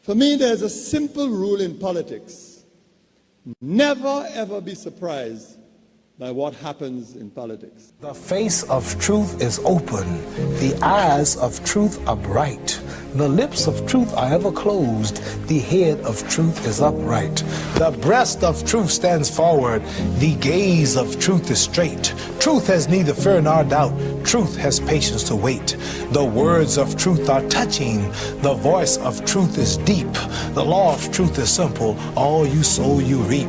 For me, there's a simple rule in politics. Never, ever be surprised by what happens in politics. The face of truth is open. The eyes of truth are bright. The lips of truth are ever closed. The head of truth is upright. The breast of truth stands forward. The gaze of truth is straight. Truth has neither fear nor doubt. Truth has patience to wait. The words of truth are touching. The voice of truth is deep. The law of truth is simple. All you sow, you reap.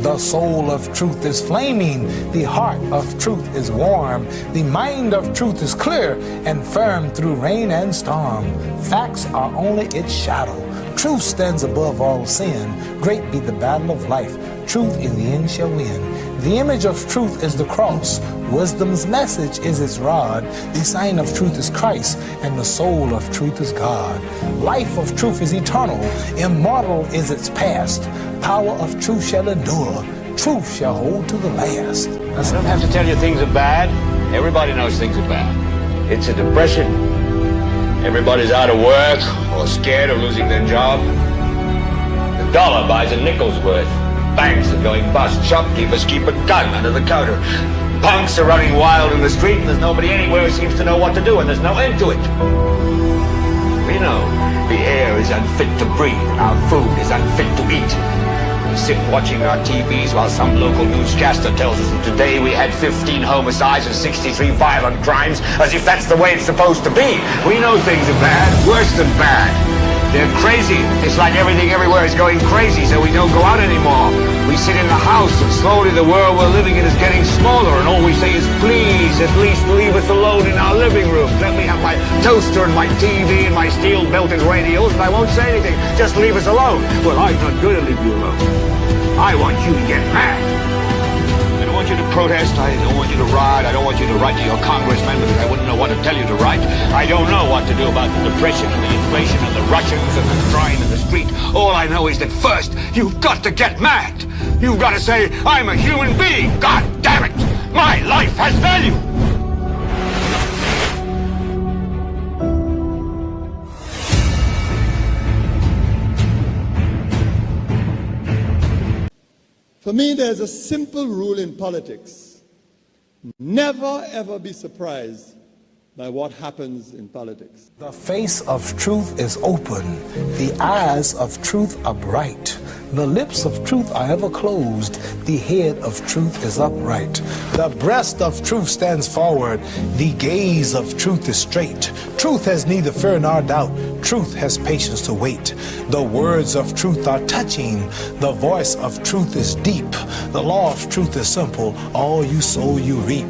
The soul of truth is flaming. The heart of truth is warm. The mind of truth is clear and firm through rain and storm. Facts are only its shadow. Truth stands above all sin. Great be the battle of life. Truth in the end shall win. The image of truth is the cross. Wisdom's message is its rod. The sign of truth is Christ, and the soul of truth is God. Life of truth is eternal. Immortal is its past. Power of truth shall endure. Truth shall hold to the last. I don't have to tell you things are bad. Everybody knows things are bad. It's a depression. Everybody's out of work or scared of losing their job. The dollar buys a nickel's worth. Banks are going bust. Shopkeepers keep a gun under the counter. Punks are running wild in the street, and there's nobody anywhere who seems to know what to do, and there's no end to it. We know the air is unfit to breathe, and our food is unfit to eat. We sit watching our TVs while some local newscaster tells us that today we had 15 homicides and 63 violent crimes, as if that's the way it's supposed to be. We know things are bad, worse than bad. They're crazy. It's like everything everywhere is going crazy, so we don't go out anymore. We sit in the house, and slowly the world we're living in is getting smaller, and all we say is, please, at least leave us alone in our living room. Let me have my toaster and my TV and my steel-belted radios, and I won't say anything. Just leave us alone. Well, I'm not going to leave you alone. I want you to get mad. I don't want you to protest. I don't want you to riot. I don't want you to write to your congressman because I wouldn't know what to tell you to write. I don't know what to do about the depression and the inflation and the Russians and the crying in the street. All I know is that first, you've got to get mad. You've got to say, I'm a human being. God damn it. My life has value. For me, there's a simple rule in politics. Never, ever be surprised by what happens in politics. The face of truth is open. The eyes of truth are bright. The lips of truth are ever closed. The head of truth is upright. The breast of truth stands forward. The gaze of truth is straight. Truth has neither fear nor doubt. Truth has patience to wait. The words of truth are touching. The voice of truth is deep. The law of truth is simple. All you sow, you reap.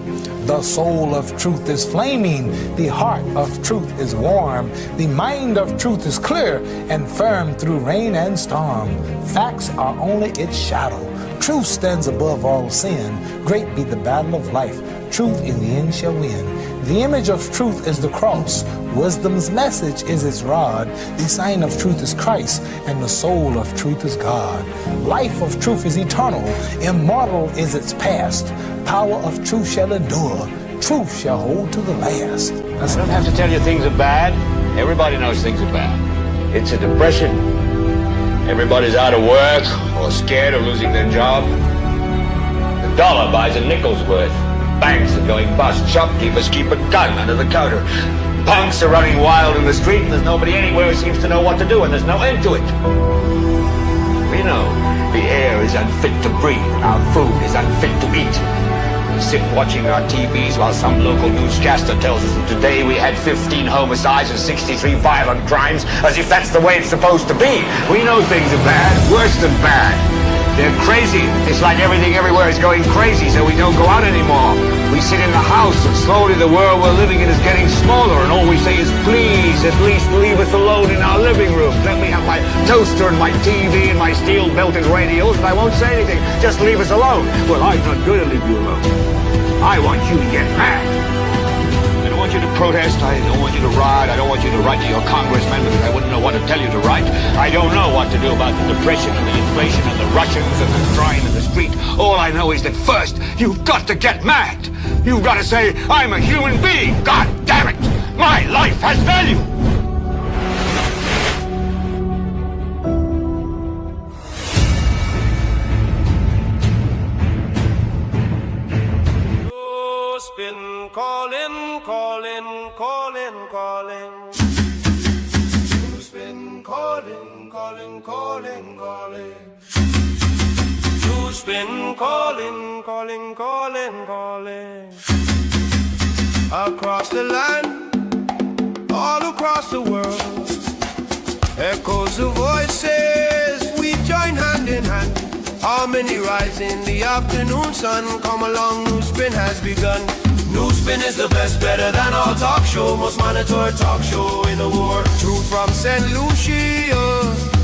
The soul of truth is flaming. The heart of truth is warm. The mind of truth is clear and firm through rain and storm. Facts are only its shadow. Truth stands above all sin. Great be the battle of life. Truth in the end shall win. The image of truth is the cross. Wisdom's message is its rod. The sign of truth is Christ, and the soul of truth is God. Life of truth is eternal. Immortal is its past. Power of truth shall endure. Truth shall hold to the last. I don't have to tell you things are bad. Everybody knows things are bad. It's a depression. Everybody's out of work or scared of losing their job. The dollar buys a nickel's worth. Banks are going bust. Shopkeepers keep a gun under the counter. Punks are running wild in the street, and there's nobody anywhere who seems to know what to do, and there's no end to it. We know the air is unfit to breathe, and our food is unfit to eat. We sit watching our TVs while some local newscaster tells us that today we had 15 homicides and 63 violent crimes, as if that's the way it's supposed to be. We know things are bad, worse than bad. They're crazy. It's like everything everywhere is going crazy, so we don't go out anymore. We sit in the house, and slowly the world we're living in is getting smaller, and all we say is, please, at least leave us alone in our living room. Let me have my toaster and my TV and my steel-belted radios, and I won't say anything. Just leave us alone. Well, I'm not going to leave you alone. I want you to get mad. I don't want you to protest. I don't want you to riot. I don't want you to write to your congressman because I wouldn't know what to tell you to write. I don't know what to do about the depression and the inflation and the Russians and the crying in the street. All I know is that first, you've got to get mad. You've got to say, I'm a human being. God damn it. My life has value. Newspin calling, calling, calling, calling. Newspin calling, calling, calling, calling. Newspin calling, calling, calling, calling. Across the land, all across the world, echoes of voices, we join hand in hand. Harmony rise in the afternoon sun. Come along, Newspin has begun. Newspin is the best, better than all talk show, most monitored talk show in the world. Truth from St. Lucia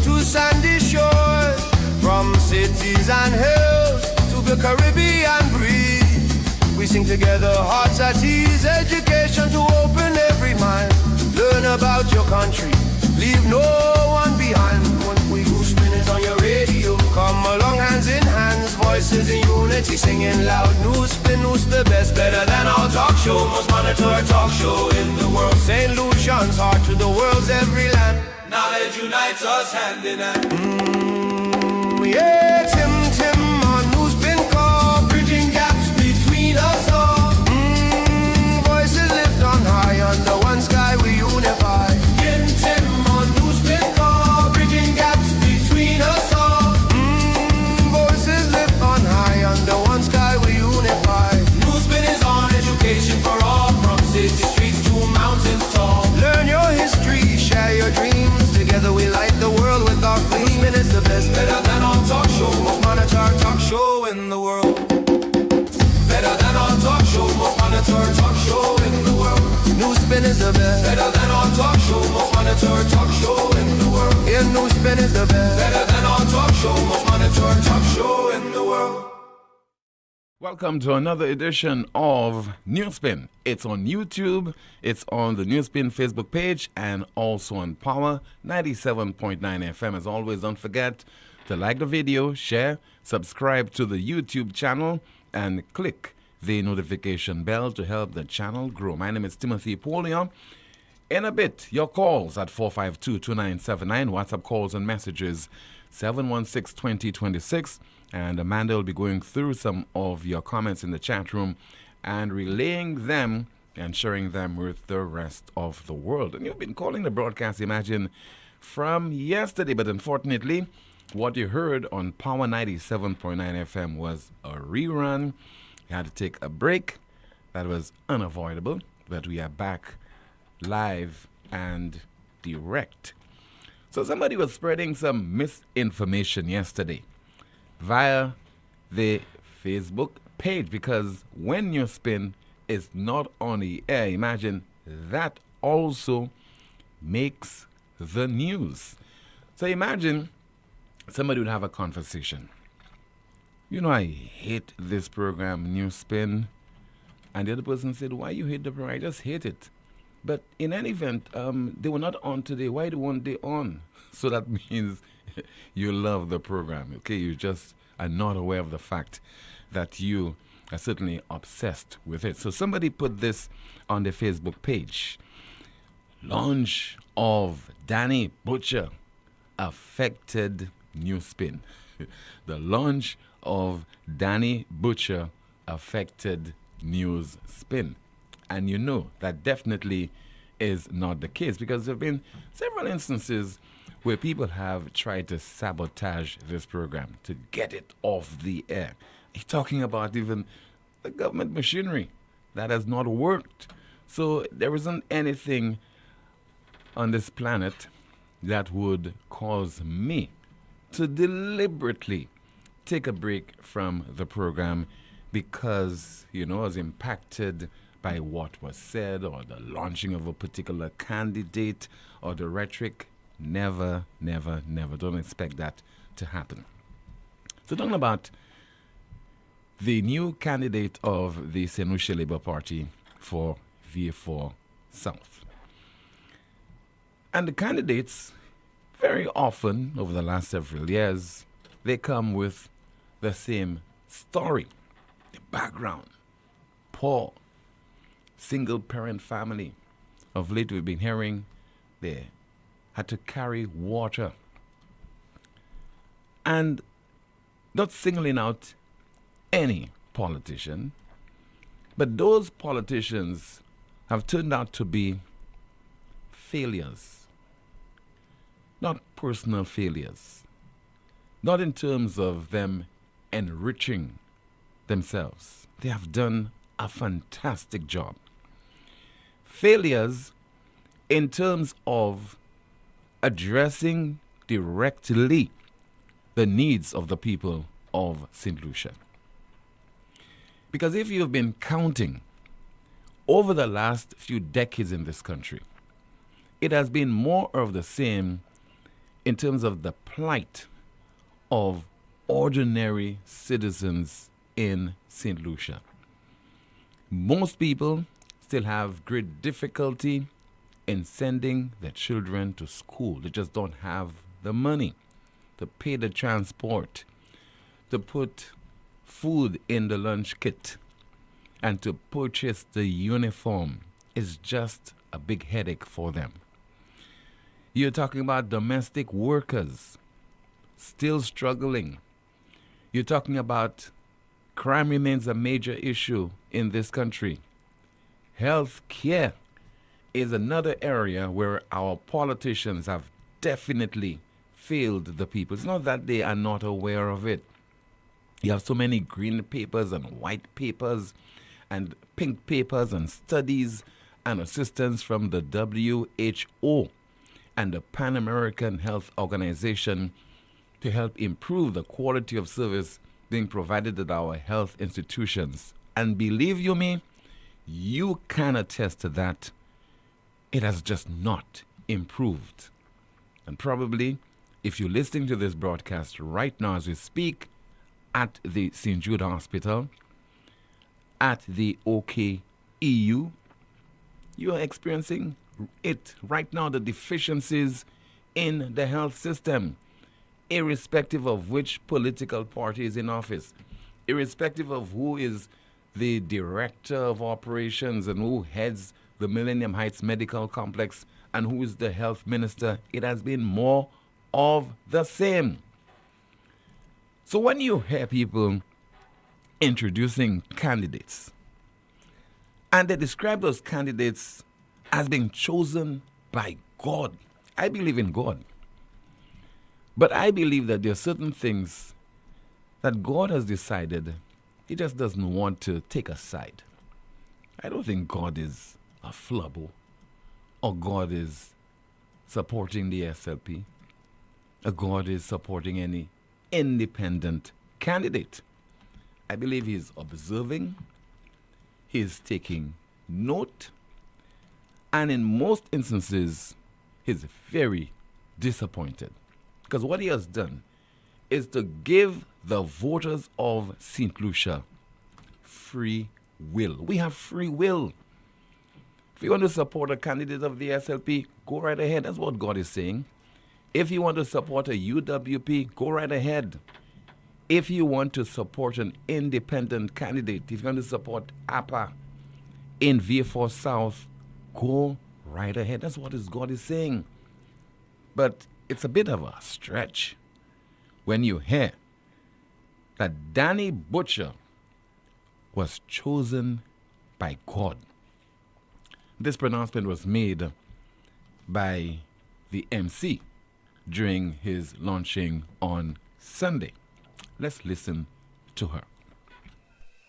to sandy shores, from cities and hills to the Caribbean breeze. We sing together, hearts at ease, education to open every mind. Learn about your country, leave no one behind. When Newspin is on your radio, come along hands in hands, voices in unity, singing loud. Newspin, News the best, better than all talk show, most monitored talk show in the world. St. Lucian's heart to the world's every land. Knowledge unites us hand in hand. Yeah, Tim on Newspin call, bridging gaps between us all. Voices lift on high, under one sky we unify. Tim on Newspin call, bridging gaps between us all. Voices lift on high, under one sky we unify. Newspin is on education for all, from city streets to mountains tall. Learn your history, share your dreams, together we light the world with our flame. Newspin is the best, better than all talk show, most monitored talk show in the world. Better than all talk show, most monitored talk show in the world. Newspin is the best, better than all talk show, most monitored talk show in the world. Yeah, Newspin is the best, better than all talk show, most monitored talk show in the world. Welcome to another edition of Newspin. It's on YouTube, it's on the Newspin Facebook page, and also on Power 97.9 FM. As always, don't forget to like the video, share, subscribe to the YouTube channel, and click the notification bell to help the channel grow. My name is Timothy Poleon. In a bit, your calls at 452-2979, WhatsApp calls and messages 716-2026, and Amanda will be going through some of your comments in the chat room and relaying them and sharing them with the rest of the world. And you've been calling the broadcast, imagine, from yesterday, but unfortunately, what you heard on Power 97.9 FM was a rerun. You had to take a break. That was unavoidable, but we are back live and direct. So somebody was spreading some misinformation yesterday via the Facebook page, because when Newspin is not on the air, imagine that also makes the news. So imagine somebody would have a conversation. You know, I hate this program, Newspin. And the other person said, why you hate the program? I just hate it. But in any event, they were not on today. Why weren't they on? So that means you love the program. Okay, you just are not aware of the fact that you are certainly obsessed with it. So somebody put this on the Facebook page. Launch of Danny Butcher affected Newspin. The launch of Danny Butcher affected Newspin. And you know that definitely is not the case, because there have been several instances where people have tried to sabotage this program to get it off the air. You're talking about even the government machinery that has not worked. So there isn't anything on this planet that would cause me to deliberately take a break from the program because, you know, I was impacted by what was said or the launching of a particular candidate or the rhetoric. Never, never, never. Don't expect that to happen. So talking about the new candidate of the St. Lucia Labour Party for VA4 South. And the candidates, very often over the last several years, they come with the same story, the background, poor, single-parent family. Of late, we've been hearing they had to carry water. And not singling out any politician, But those politicians have turned out to be failures, not personal failures, not in terms of them enriching themselves. They have done a fantastic job. Failures in terms of addressing directly the needs of the people of St. Lucia. Because if you've been counting over the last few decades in this country, it has been more of the same in terms of the plight of ordinary citizens in St. Lucia. Most people still have great difficulty in sending their children to school. They just don't have the money to pay the transport, to put food in the lunch kit, and to purchase the uniform. Is just a big headache for them. You're talking about domestic workers still struggling. You're talking about crime remains a major issue in this country. Health care is another area where our politicians have definitely failed the people. It's not that they are not aware of it. You have so many green papers and white papers and pink papers and studies and assistance from the WHO and the Pan American Health Organization to help improve the quality of service being provided at our health institutions. And believe you me, you can attest to that. It has just not improved. And probably, if you're listening to this broadcast right now as we speak at the St. Jude Hospital, at the OKEU, you are experiencing it right now, the deficiencies in the health system, irrespective of which political party is in office, irrespective of who is the director of operations and who heads the Millennium Heights Medical Complex and who is the health minister. It has been more of the same. So when you hear people introducing candidates and they describe those candidates as being chosen by God, I believe in God. But I believe that there are certain things that God has decided He just doesn't want to take a side. I don't think God is a flubble or God is supporting the SLP or God is supporting any independent candidate. I believe He's observing, He's taking note, and in most instances, He's very disappointed. Because what He has done is to give the voters of St. Lucia free will. We have free will. If you want to support a candidate of the SLP, go right ahead. That's what God is saying. If you want to support a UWP, go right ahead. If you want to support an independent candidate, if you want to support APA in V4 South, go right ahead. That's what God is saying. But it's a bit of a stretch when you hear that Danny Butcher was chosen by God. This pronouncement was made by the MC during his launching on Sunday. Let's listen to her.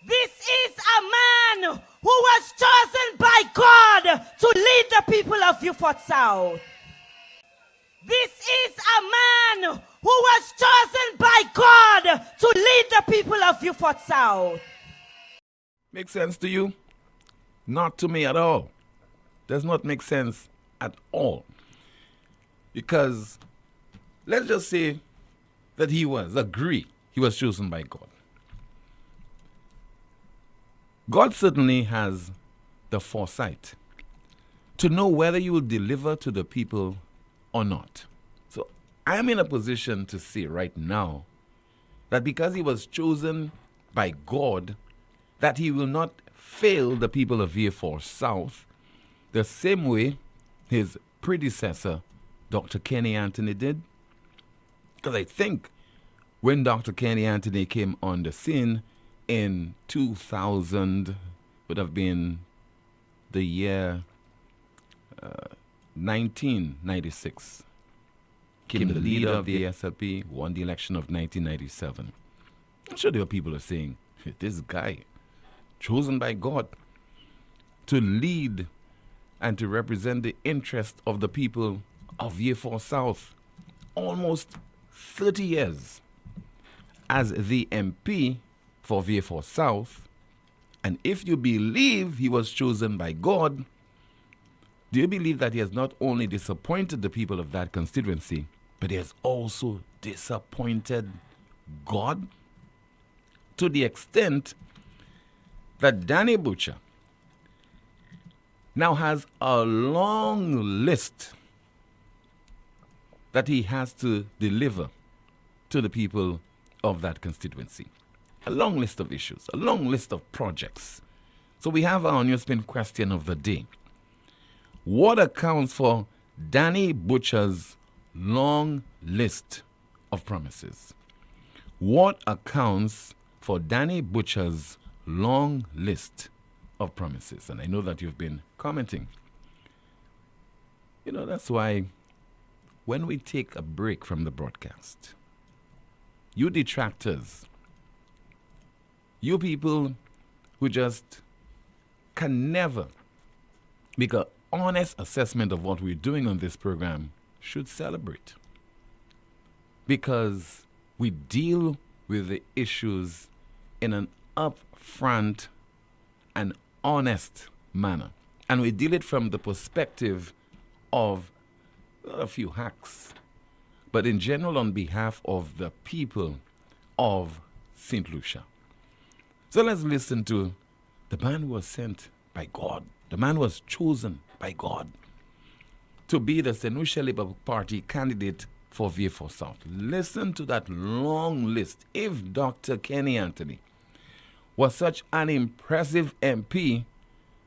This is a man who was chosen by God to lead the people of Beaufort South. This is a man who was chosen by God to lead the people of Beaufort South. Makes sense to you? Not to me at all. Does not make sense at all. Because let's just say that he was chosen by God. God certainly has the foresight to know whether you will deliver to the people or not. So I am in a position to say right now that because he was chosen by God, that he will not fail the people of V4 South the same way his predecessor, Dr. Kenny Anthony, did. Because I think when Dr. Kenny Anthony came on the scene in 2000, would have been the year 1996. Kim, the leader of the SLP, won the election of 1997. I'm sure there are people who are saying, this guy, chosen by God to lead and to represent the interest of the people of Year 4 South, almost 30 years as the MP for Year 4 South. And if you believe he was chosen by God, do you believe that he has not only disappointed the people of that constituency, but he has also disappointed God? To the extent that Danny Butcher now has a long list that he has to deliver to the people of that constituency. A long list of issues, a long list of projects. So we have our Newspin question of the day. What accounts for Danny Butcher's long list of promises? What accounts for Danny Butcher's long list of promises? And I know that you've been commenting. You know, that's why when we take a break from the broadcast, you detractors, you people who just can never make an honest assessment of what we're doing on this program, should celebrate. Because we deal with the issues in an upfront and honest manner. And we deal it from the perspective of not a few hacks, but in general on behalf of the people of St. Lucia. So let's listen to the man who was sent by God. The man was chosen by God to be the St. Lucia Labour Party candidate for Year 4 South. Listen to that long list. If Dr. Kenny Anthony was such an impressive MP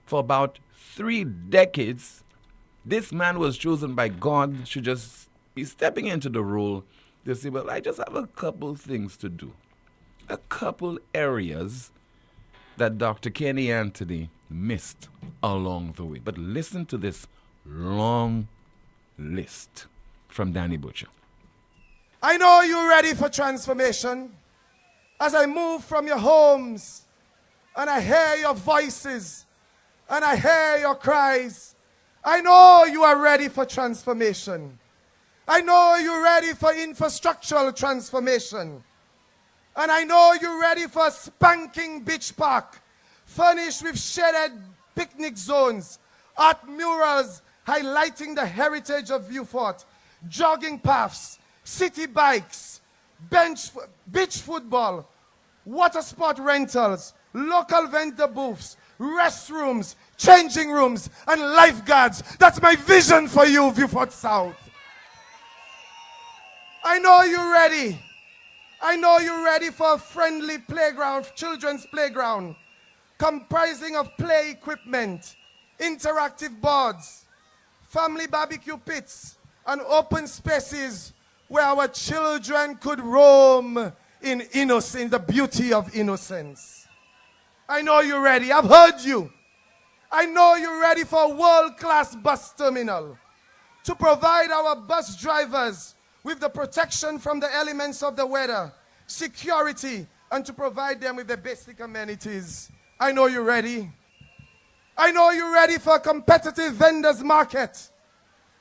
for about 3 decades, this man was chosen by God, should just be stepping into the role to say, well, I just have a couple things to do. A couple areas that Dr. Kenny Anthony missed along the way. But listen to this long list from Danny Butcher. I know you're ready for transformation. As I move from your homes and I hear your voices and I hear your cries, I know you are ready for transformation. I know you're ready for infrastructural transformation. And I know you're ready for a spanking beach park, furnished with shaded picnic zones, art murals highlighting the heritage of Viewfort, jogging paths, city bikes, beach football, water sport rentals, local vendor booths, restrooms, changing rooms, and lifeguards. That's my vision for you, Viewfort South. I know you're ready. I know you're ready for a friendly playground, children's playground, comprising of play equipment, interactive boards, family barbecue pits, and open spaces where our children could roam in innocence, in the beauty of innocence. I know you're ready. I've heard you. I know you're ready for a world-class bus terminal to provide our bus drivers with the protection from the elements of the weather, security, and to provide them with the basic amenities. I know you're ready. I know you're ready for a competitive vendors market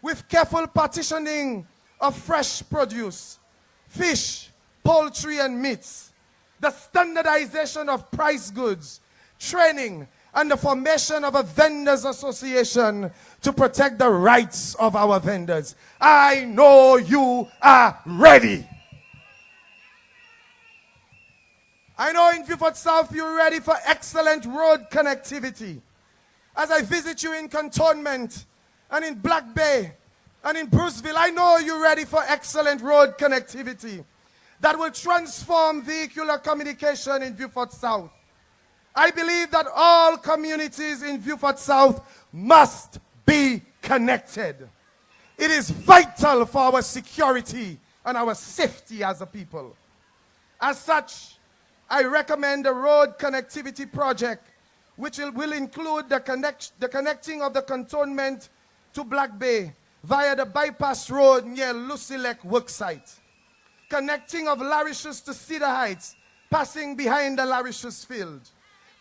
with careful partitioning of fresh produce, fish, poultry, and meats, the standardization of price goods, training, and the formation of a vendors association to protect the rights of our vendors. I know you are ready. I know in Viewfort South you're ready for excellent road connectivity. As I visit you in Cantonment and in Black Bay and in Bruceville, I know you're ready for excellent road connectivity that will transform vehicular communication in Viewfort South. I believe that all communities in Viewfort South must be connected. It is vital for our security and our safety as a people. As such, I recommend a road connectivity project which will include the connecting of the cantonment to Black Bay via the bypass road near Lucilec worksite. Connecting of Larishes to Cedar Heights, passing behind the Larishes field.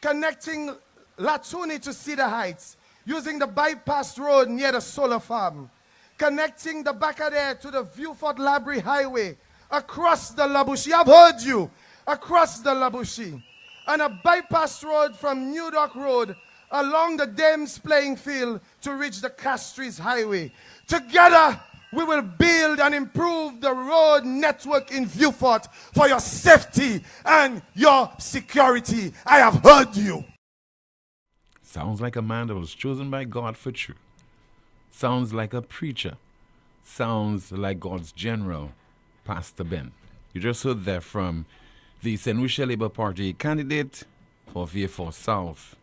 Connecting Latuni to Cedar Heights, using the bypass road near the solar farm. Connecting the back of there to the Viewfort Library Highway, across the Labushi. I've heard you. Across the Labushi. And a bypass road from New Dock Road along the Dames playing field to reach the Castries Highway. Together, we will build and improve the road network in Viewfort for your safety and your security. I have heard you. Sounds like a man that was chosen by God for truth. Sounds like a preacher. Sounds like God's general, Pastor Ben. You just heard that from the St. Lucia Labour Party candidate for Vieux-Fort South,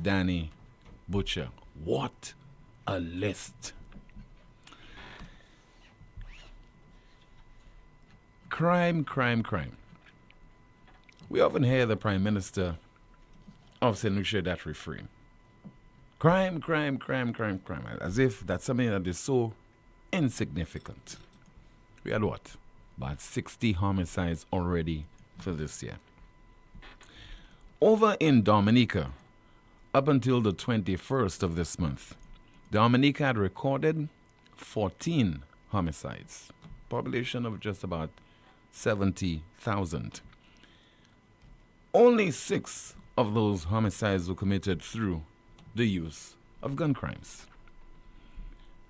Danny Butcher. What a list. Crime, crime, crime. We often hear the Prime Minister of St. Lucia that refrain. Crime, crime, crime, crime, crime. As if that's something that is so insignificant. We had what? About 60 homicides already for this year. Over in Dominica, up until the 21st of this month, Dominica had recorded 14 homicides. Population of just about 70,000. Only 6 of those homicides were committed through the use of gun crimes.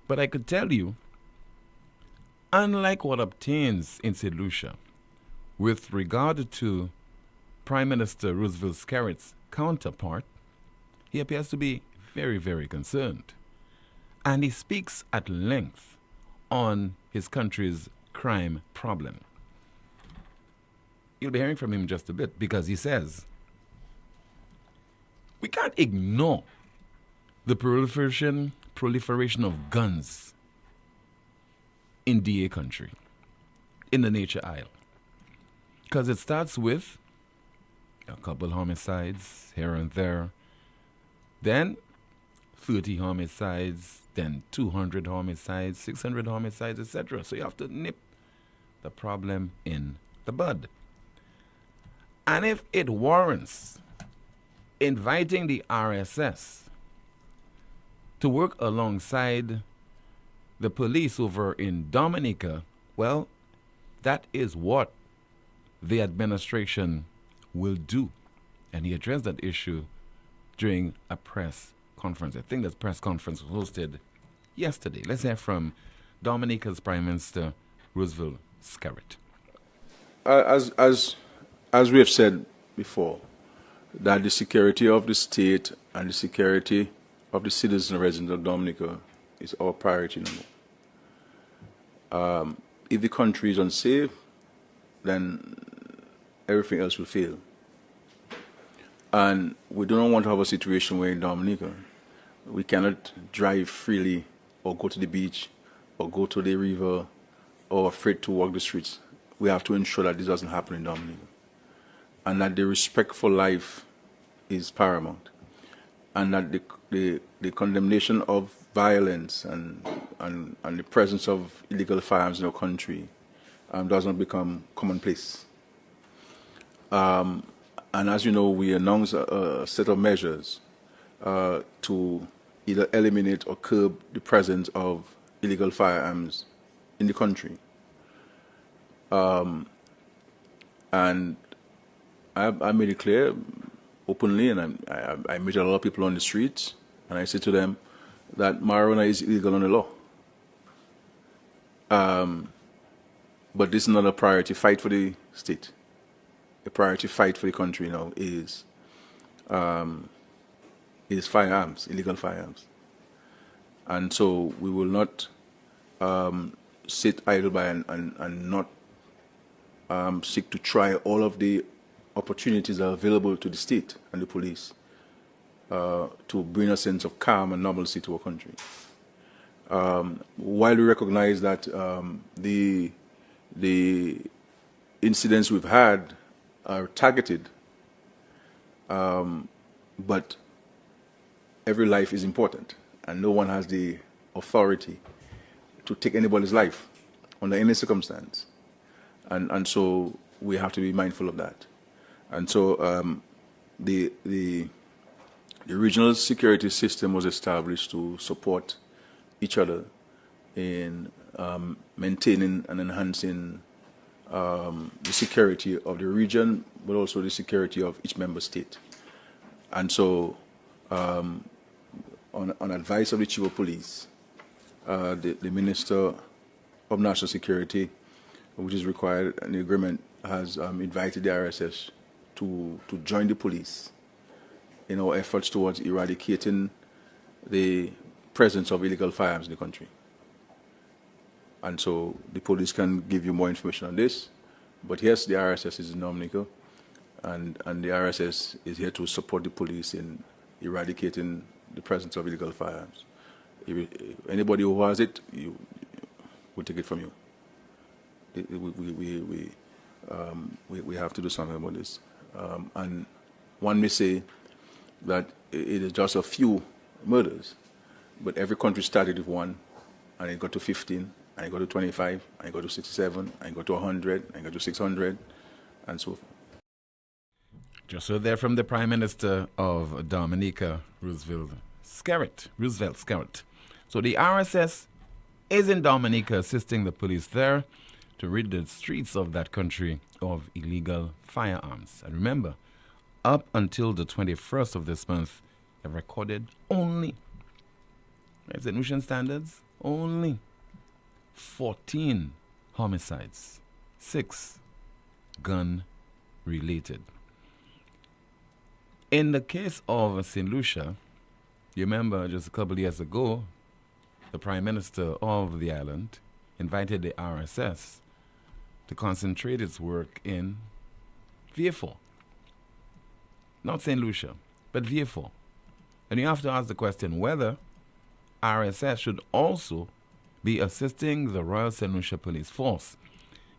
But I could tell you, unlike what obtains in St. Lucia, with regard to Prime Minister Roosevelt Skerritt's counterpart, he appears to be very, very concerned. And he speaks at length on his country's crime problem. You'll be hearing from him in just a bit, because he says, we can't ignore the proliferation of guns in DA country, in the Nature Isle. Because it starts with a couple homicides here and there, then 30 homicides, then 200 homicides, 600 homicides, etc. So you have to nip the problem in the bud. And if it warrants inviting the RSS to work alongside the police over in Dominica, well, that is what the administration will do. And he addressed that issue during a press conference. I think that press conference was hosted yesterday. Let's hear from Dominica's Prime Minister, Roosevelt Skerritt. As we have said before, that the security of the state and the security of the citizens and residents of Dominica is our priority number. If the country is unsafe, then everything else will fail. And we do not want to have a situation where in Dominica we cannot drive freely or go to the beach or go to the river or afraid to walk the streets. We have to ensure that this doesn't happen in Dominica, and that the respect for life is paramount, and that the condemnation of violence and the presence of illegal firearms in our country does not become commonplace. And as you know, we announced a set of measures to either eliminate or curb the presence of illegal firearms in the country. And I made it clear openly, and I meet a lot of people on the streets, and I say to them that marijuana is illegal under law. But this is not a priority fight for the state. The priority fight for the country now is firearms, illegal firearms. And so we will not sit idle by and not seek to try all of the opportunities that are available to the state and the police to bring a sense of calm and normalcy to our country. While we recognize that the incidents we've had are targeted, but every life is important, and no one has the authority to take anybody's life under any circumstance. And so we have to be mindful of that. And so the regional security system was established to support each other in maintaining and enhancing the security of the region, but also the security of each member state. And so, on advice of the Chief of Police, the Minister of National Security, which is required, and the agreement has invited the RSS to join the police in our efforts towards eradicating the presence of illegal firearms in the country. And so the police can give you more information on this. But yes, the RSS is denominator, and the RSS is here to support the police in eradicating the presence of illegal firearms. Anybody who has it, we'll take it from you. We have to do something about this. And one may say that it is just a few murders, but every country started with one, and it got to 15, and it got to 25, and it got to 67, and it got to 100, and it got to 600, and so forth. Just heard there from the Prime Minister of Dominica, Roosevelt Skerritt. So the RSS is in Dominica assisting the police there to rid the streets of that country of illegal firearms. And remember, up until the 21st of this month, they've recorded only, as the Newsspin standards, only 14 homicides, 6 gun-related. In the case of St. Lucia, you remember just a couple of years ago, the Prime Minister of the island invited the RSS to concentrate its work in VA4. Not St. Lucia, but VA4. And you have to ask the question whether RSS should also be assisting the Royal St. Lucia Police Force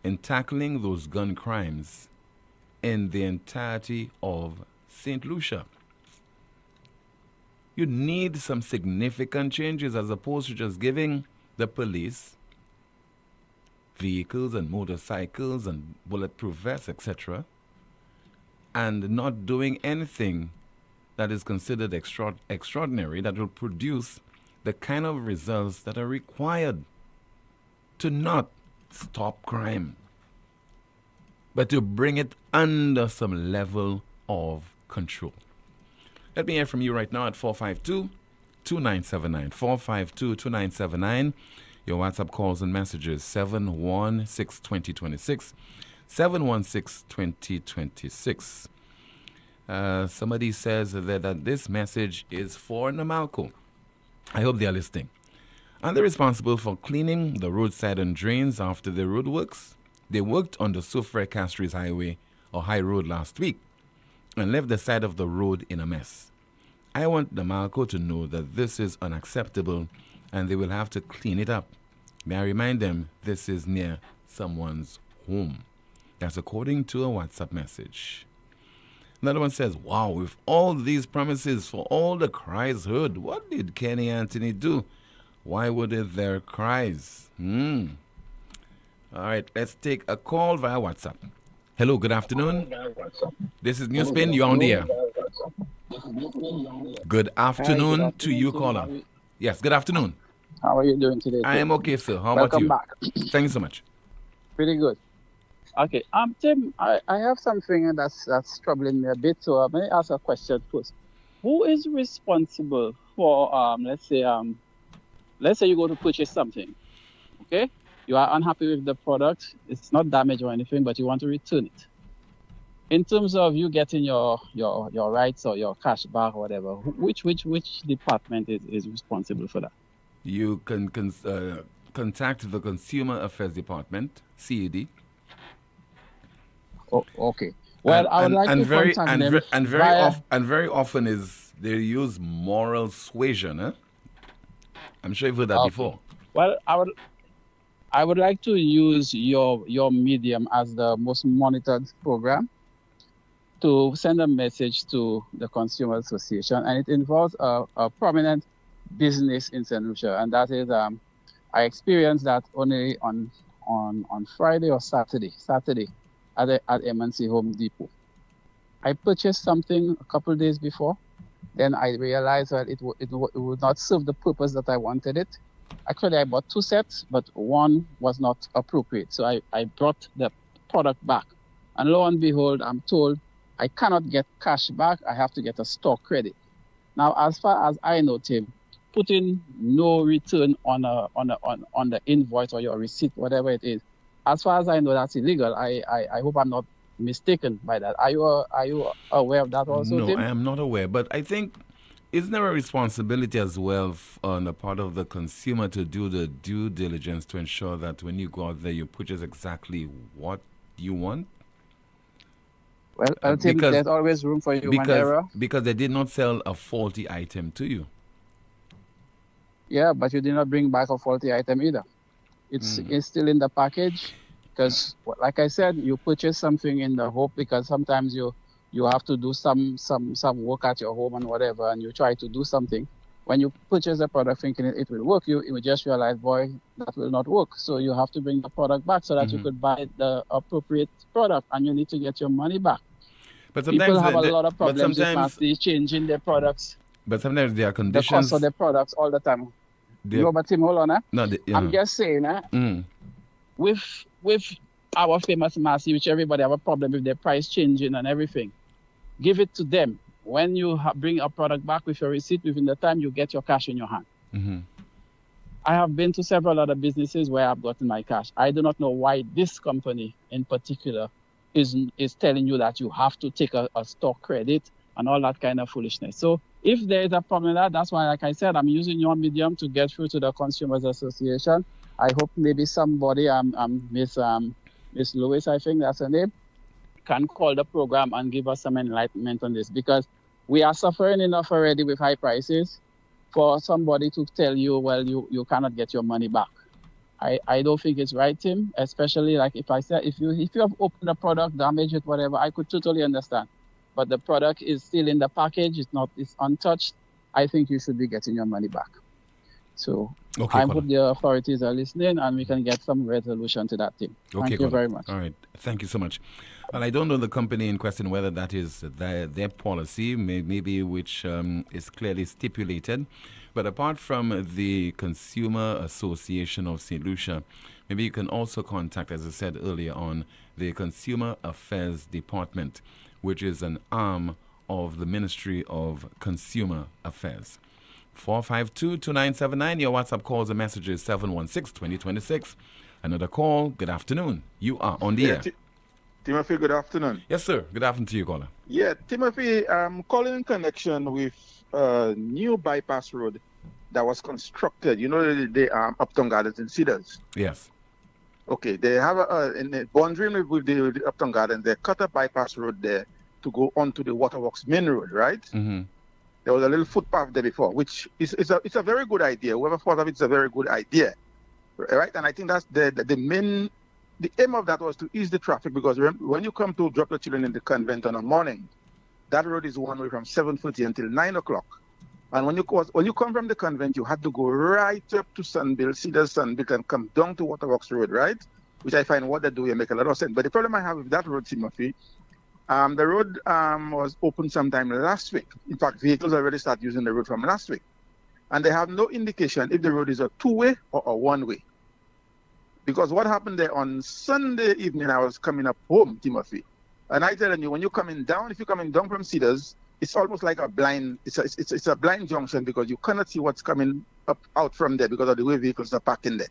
in tackling those gun crimes in the entirety of St. Lucia. You need some significant changes as opposed to just giving the police vehicles and motorcycles and bulletproof vests, etc., and not doing anything that is considered extraordinary that will produce the kind of results that are required to not stop crime, but to bring it under some level of control. Let me hear from you right now at 452-2979. 452-2979. Your WhatsApp calls and messages 716-2026. 716-2026. Somebody says that this message is for Namalco. I hope they are listening. And they're responsible for cleaning the roadside and drains after the road works. They worked on the Soufre Castries Highway or High Road last week and left the side of the road in a mess. I want Namalco to know that this is unacceptable and they will have to clean it up. May I remind them this is near someone's home. That's according to a WhatsApp message. Another one says, wow, with all these promises for all the cries heard, what did Kenny Anthony do? Why wouldn't there cries? All right, let's take a call via WhatsApp. Hello, good afternoon. This is Newspin, you're on the air. Good afternoon to you, caller. Yes, good afternoon. How are you doing today? I am okay, sir. How about you? Welcome back. Thank you so much. Pretty good. Okay, Tim, I have something that's troubling me a bit, so I may ask a question first. Who is responsible for, let's say you go to purchase something, okay? You are unhappy with the product, it's not damaged or anything, but you want to return it. In terms of you getting your rights or your cash back or whatever, which department is responsible for that? You can contact the Consumer Affairs Department, CAD. Oh, okay. Well, I would like to contact them. And very often they use moral suasion. Eh? I'm sure you've heard that before. Well, I would like to use your medium as the most monitored program to send a message to the Consumer Association, and it involves a prominent business in St. Lucia, and that is I experienced that only on Friday or Saturday at M&C Home Depot. I purchased something a couple of days before. Then I realized that it would not serve the purpose that I wanted it. Actually, I bought 2 sets, but one was not appropriate. So I brought the product back. And lo and behold, I'm told I cannot get cash back. I have to get a store credit. Now, as far as I know, Tim, putting no return on the invoice or your receipt, whatever it is, as far as I know, that's illegal. I hope I'm not mistaken by that. Are you aware of that also, No, Tim? I am not aware. But I think, isn't there a responsibility as well on the part of the consumer to do the due diligence to ensure that when you go out there, you purchase exactly what you want? Well, Tim, there's always room for human error. Because they did not sell a faulty item to you. Yeah, but you did not bring back a faulty item either. It's still in the package. Because, like I said, you purchase something in the hope, because sometimes you have to do some work at your home and whatever, and you try to do something. When you purchase a product thinking it will work, you just realize, boy, that will not work. So you have to bring the product back so that you could buy the appropriate product, and you need to get your money back. But sometimes people have a lot of problems with massively changing their products. But sometimes there are conditions. The cost of their products all the time. No, but Tim, hold on. No, I'm just saying, with our famous Massey, which everybody have a problem with their price changing and everything, give it to them. When you bring a product back with your receipt, within the time you get your cash in your hand. I have been to several other businesses where I've gotten my cash. I do not know why this company in particular is telling you that you have to take a store credit and all that kind of foolishness. So if there is a problem with that's why, like I said, I'm using your medium to get through to the Consumers Association. I hope maybe somebody, Miss Lewis, I think that's her name, can call the program and give us some enlightenment on this, because we are suffering enough already with high prices for somebody to tell you, well, you cannot get your money back. I don't think it's right, Tim, especially like if I said, if you have opened the product, damaged it, whatever, I could totally understand. But the product is still in the package, it's untouched. I think you should be getting your money back. So okay, I hope the authorities are listening and we can get some resolution to that thing. Okay, Thank you very much. All right. Thank you so much. Well, I don't know the company in question, whether that is their policy, maybe which is clearly stipulated. But apart from the Consumer Association of St. Lucia, maybe you can also contact, as I said earlier on, the Consumer Affairs Department, which is an arm of the Ministry of Consumer Affairs. 452-2979. Your WhatsApp calls and messages 716-2026. Another call. Good afternoon. You are on the air. Timothy, good afternoon. Yes, sir. Good afternoon to you, caller. Yeah, Timothy, I'm calling in connection with a new bypass road that was constructed. You know, the Uptown Gardens in Cedars. Yes. Okay, they have in the boundary with the Uptown Gardens, they cut a bypass road there to go onto the Waterworks main road, right? Mm-hmm. There was a little footpath there before, which is a very good idea. Whoever thought of it's a very good idea, right? And I think that's the aim of that was to ease the traffic, because when you come to drop the children in the convent on a morning, that road is one way from 7:30 until 9 o'clock. And when you come from the convent, you had to go right up to Sunbill, Cedars Sunbill, and come down to Waterworks Road, right? Which I find what they do here make a lot of sense. But the problem I have with that road, Timothy, the road was open sometime last week. In fact, vehicles already start using the road from last week. And they have no indication if the road is a two-way or a one-way. Because what happened there on Sunday evening, I was coming up home, Timothy. And I tell you, when you're coming down, if you're coming down from Cedars, it's almost like a blind junction, because you cannot see what's coming up out from there because of the way vehicles are parking there.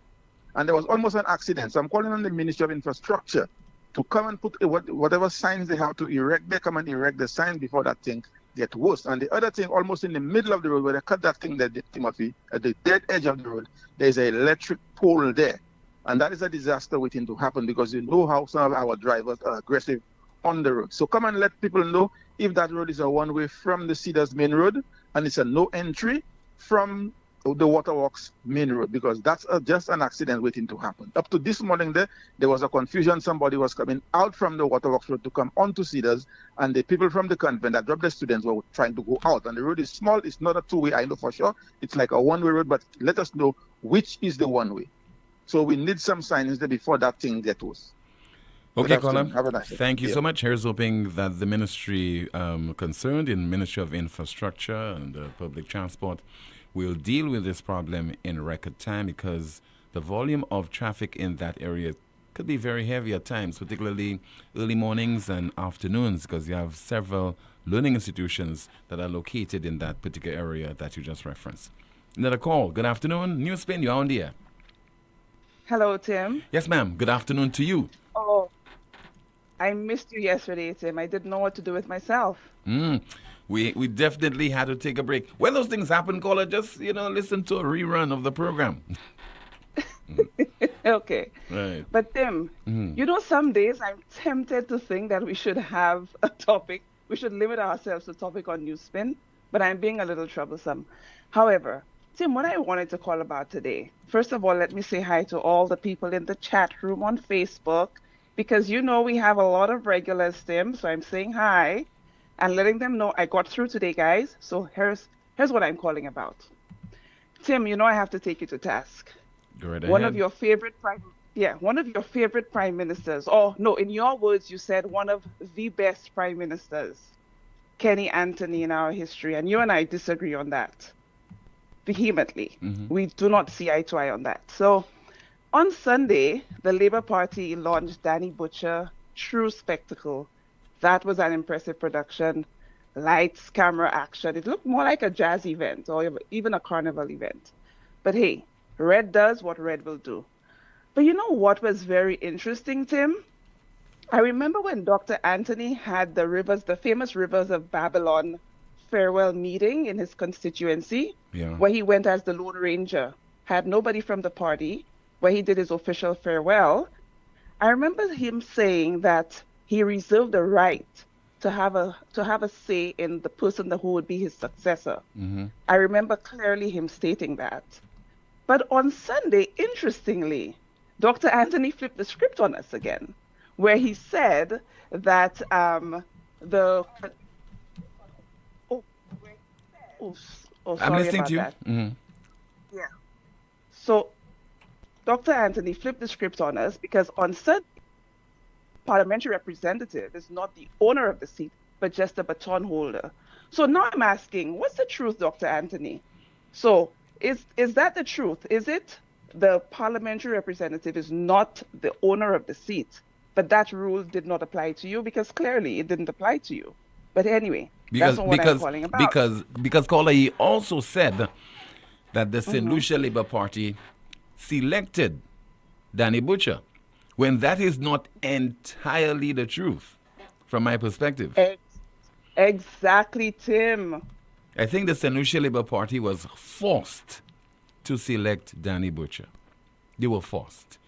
And there was almost an accident. So I'm calling on the Ministry of Infrastructure to come and put whatever signs they have to erect. They come and erect the sign before that thing gets worse. And the other thing, almost in the middle of the road where they cut that thing there, Timothy, at the dead edge of the road, there's an electric pole there. And that is a disaster waiting to happen, because you know how some of our drivers are aggressive on the road. So come and let people know if that road is a one-way from the Cedars main road, and it's a no entry from the Waterworks main road, because that's just an accident waiting to happen. Up to this morning, there was a confusion. Somebody was coming out from the Waterworks road to come onto Cedars, and the people from the convent that dropped the students were trying to go out. And the road is small. It's not a two-way, I know for sure. It's like a one-way road, but let us know which is the one-way. So we need some signings there before that thing gets worse. Okay, Colin. Have a nice day. Thank you so much. Here's hoping that the ministry concerned in Ministry of Infrastructure and Public Transport will deal with this problem in record time, because the volume of traffic in that area could be very heavy at times, particularly early mornings and afternoons, because you have several learning institutions that are located in that particular area that you just referenced. Another call. Good afternoon. Newspin, you're on the air. Hello, Tim. Yes, ma'am. Good afternoon to you. Oh, I missed you yesterday, Tim. I didn't know what to do with myself. We definitely had to take a break. When those things happen, caller, just, listen to a rerun of the program. Okay. Right. But Tim, some days I'm tempted to think that we should have a topic. We should limit ourselves to a topic on Newspin, but I'm being a little troublesome. However, Tim, what I wanted to call about today, first of all, let me say hi to all the people in the chat room on Facebook, because we have a lot of regulars, Tim, so I'm saying hi and letting them know I got through today, guys. So here's what I'm calling about. Tim, I have to take you to task. Go right ahead. One of your favorite prime ministers, or no, in your words, you said one of the best prime ministers, Kenny Anthony, in our history, and you and I disagree on that vehemently. We do not see eye to eye on that. So on Sunday, the Labour Party launched Danny Butcher, True Spectacle. That was an impressive production. Lights, camera, action. It looked more like a jazz event or even a carnival event. But hey, Red does what Red will do. But you know what was very interesting, Tim? I remember when Dr. Anthony had the famous Rivers of Babylon farewell meeting in his constituency, where he went as the Lone Ranger, had nobody from the party, where he did his official farewell. I remember him saying that he reserved the right to have a say in the person who would be his successor. I remember clearly him stating that. But on Sunday, interestingly, Dr. Anthony flipped the script on us again, where he said that I'm listening to you. Yeah. So Dr. Anthony flipped the script on us, because on Sunday, parliamentary representative is not the owner of the seat, but just a baton holder. So now I'm asking, what's the truth, Dr. Anthony? So is that the truth? Is it the parliamentary representative is not the owner of the seat, but that rule did not apply to you? Because clearly it didn't apply to you. But anyway, that's not what I'm calling about. Because caller, he also said that the St. Lucia Labour Party selected Danny Butcher, when that is not entirely the truth, from my perspective. Exactly, Tim. I think the St. Lucia Labour Party was forced to select Danny Butcher. They were forced.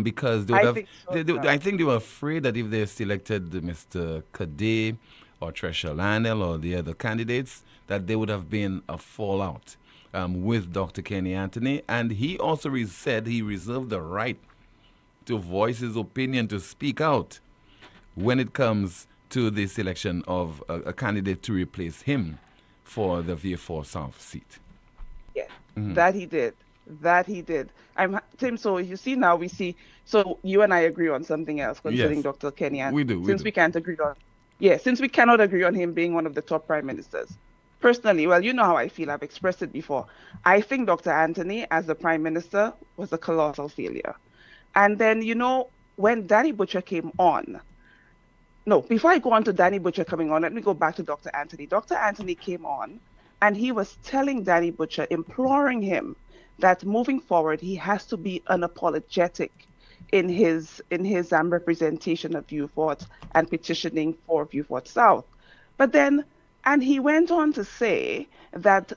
Because I think they were afraid that if they selected Mr. Kadeh or Tresha Lionel or the other candidates, that there would have been a fallout with Dr. Kenny Anthony. And he also said he reserved the right to voice his opinion, to speak out when it comes to the selection of a candidate to replace him for the V4 South seat. Yeah, that he did. Tim, so you see now so you and I agree on something else concerning Dr. Kenny Anthony. We can't agree on, since we cannot agree on him being one of the top prime ministers. Personally, well, you know how I feel. I've expressed it before. I think Dr. Anthony, as the prime minister, was a colossal failure. And then, when Danny Butcher came on, before I go on to Danny Butcher coming on, let me go back to Dr. Anthony. Dr. Anthony came on, and he was telling Danny Butcher, imploring him that moving forward, he has to be unapologetic in his representation of Vieux Fort and petitioning for Vieux Fort South. But then, and he went on to say that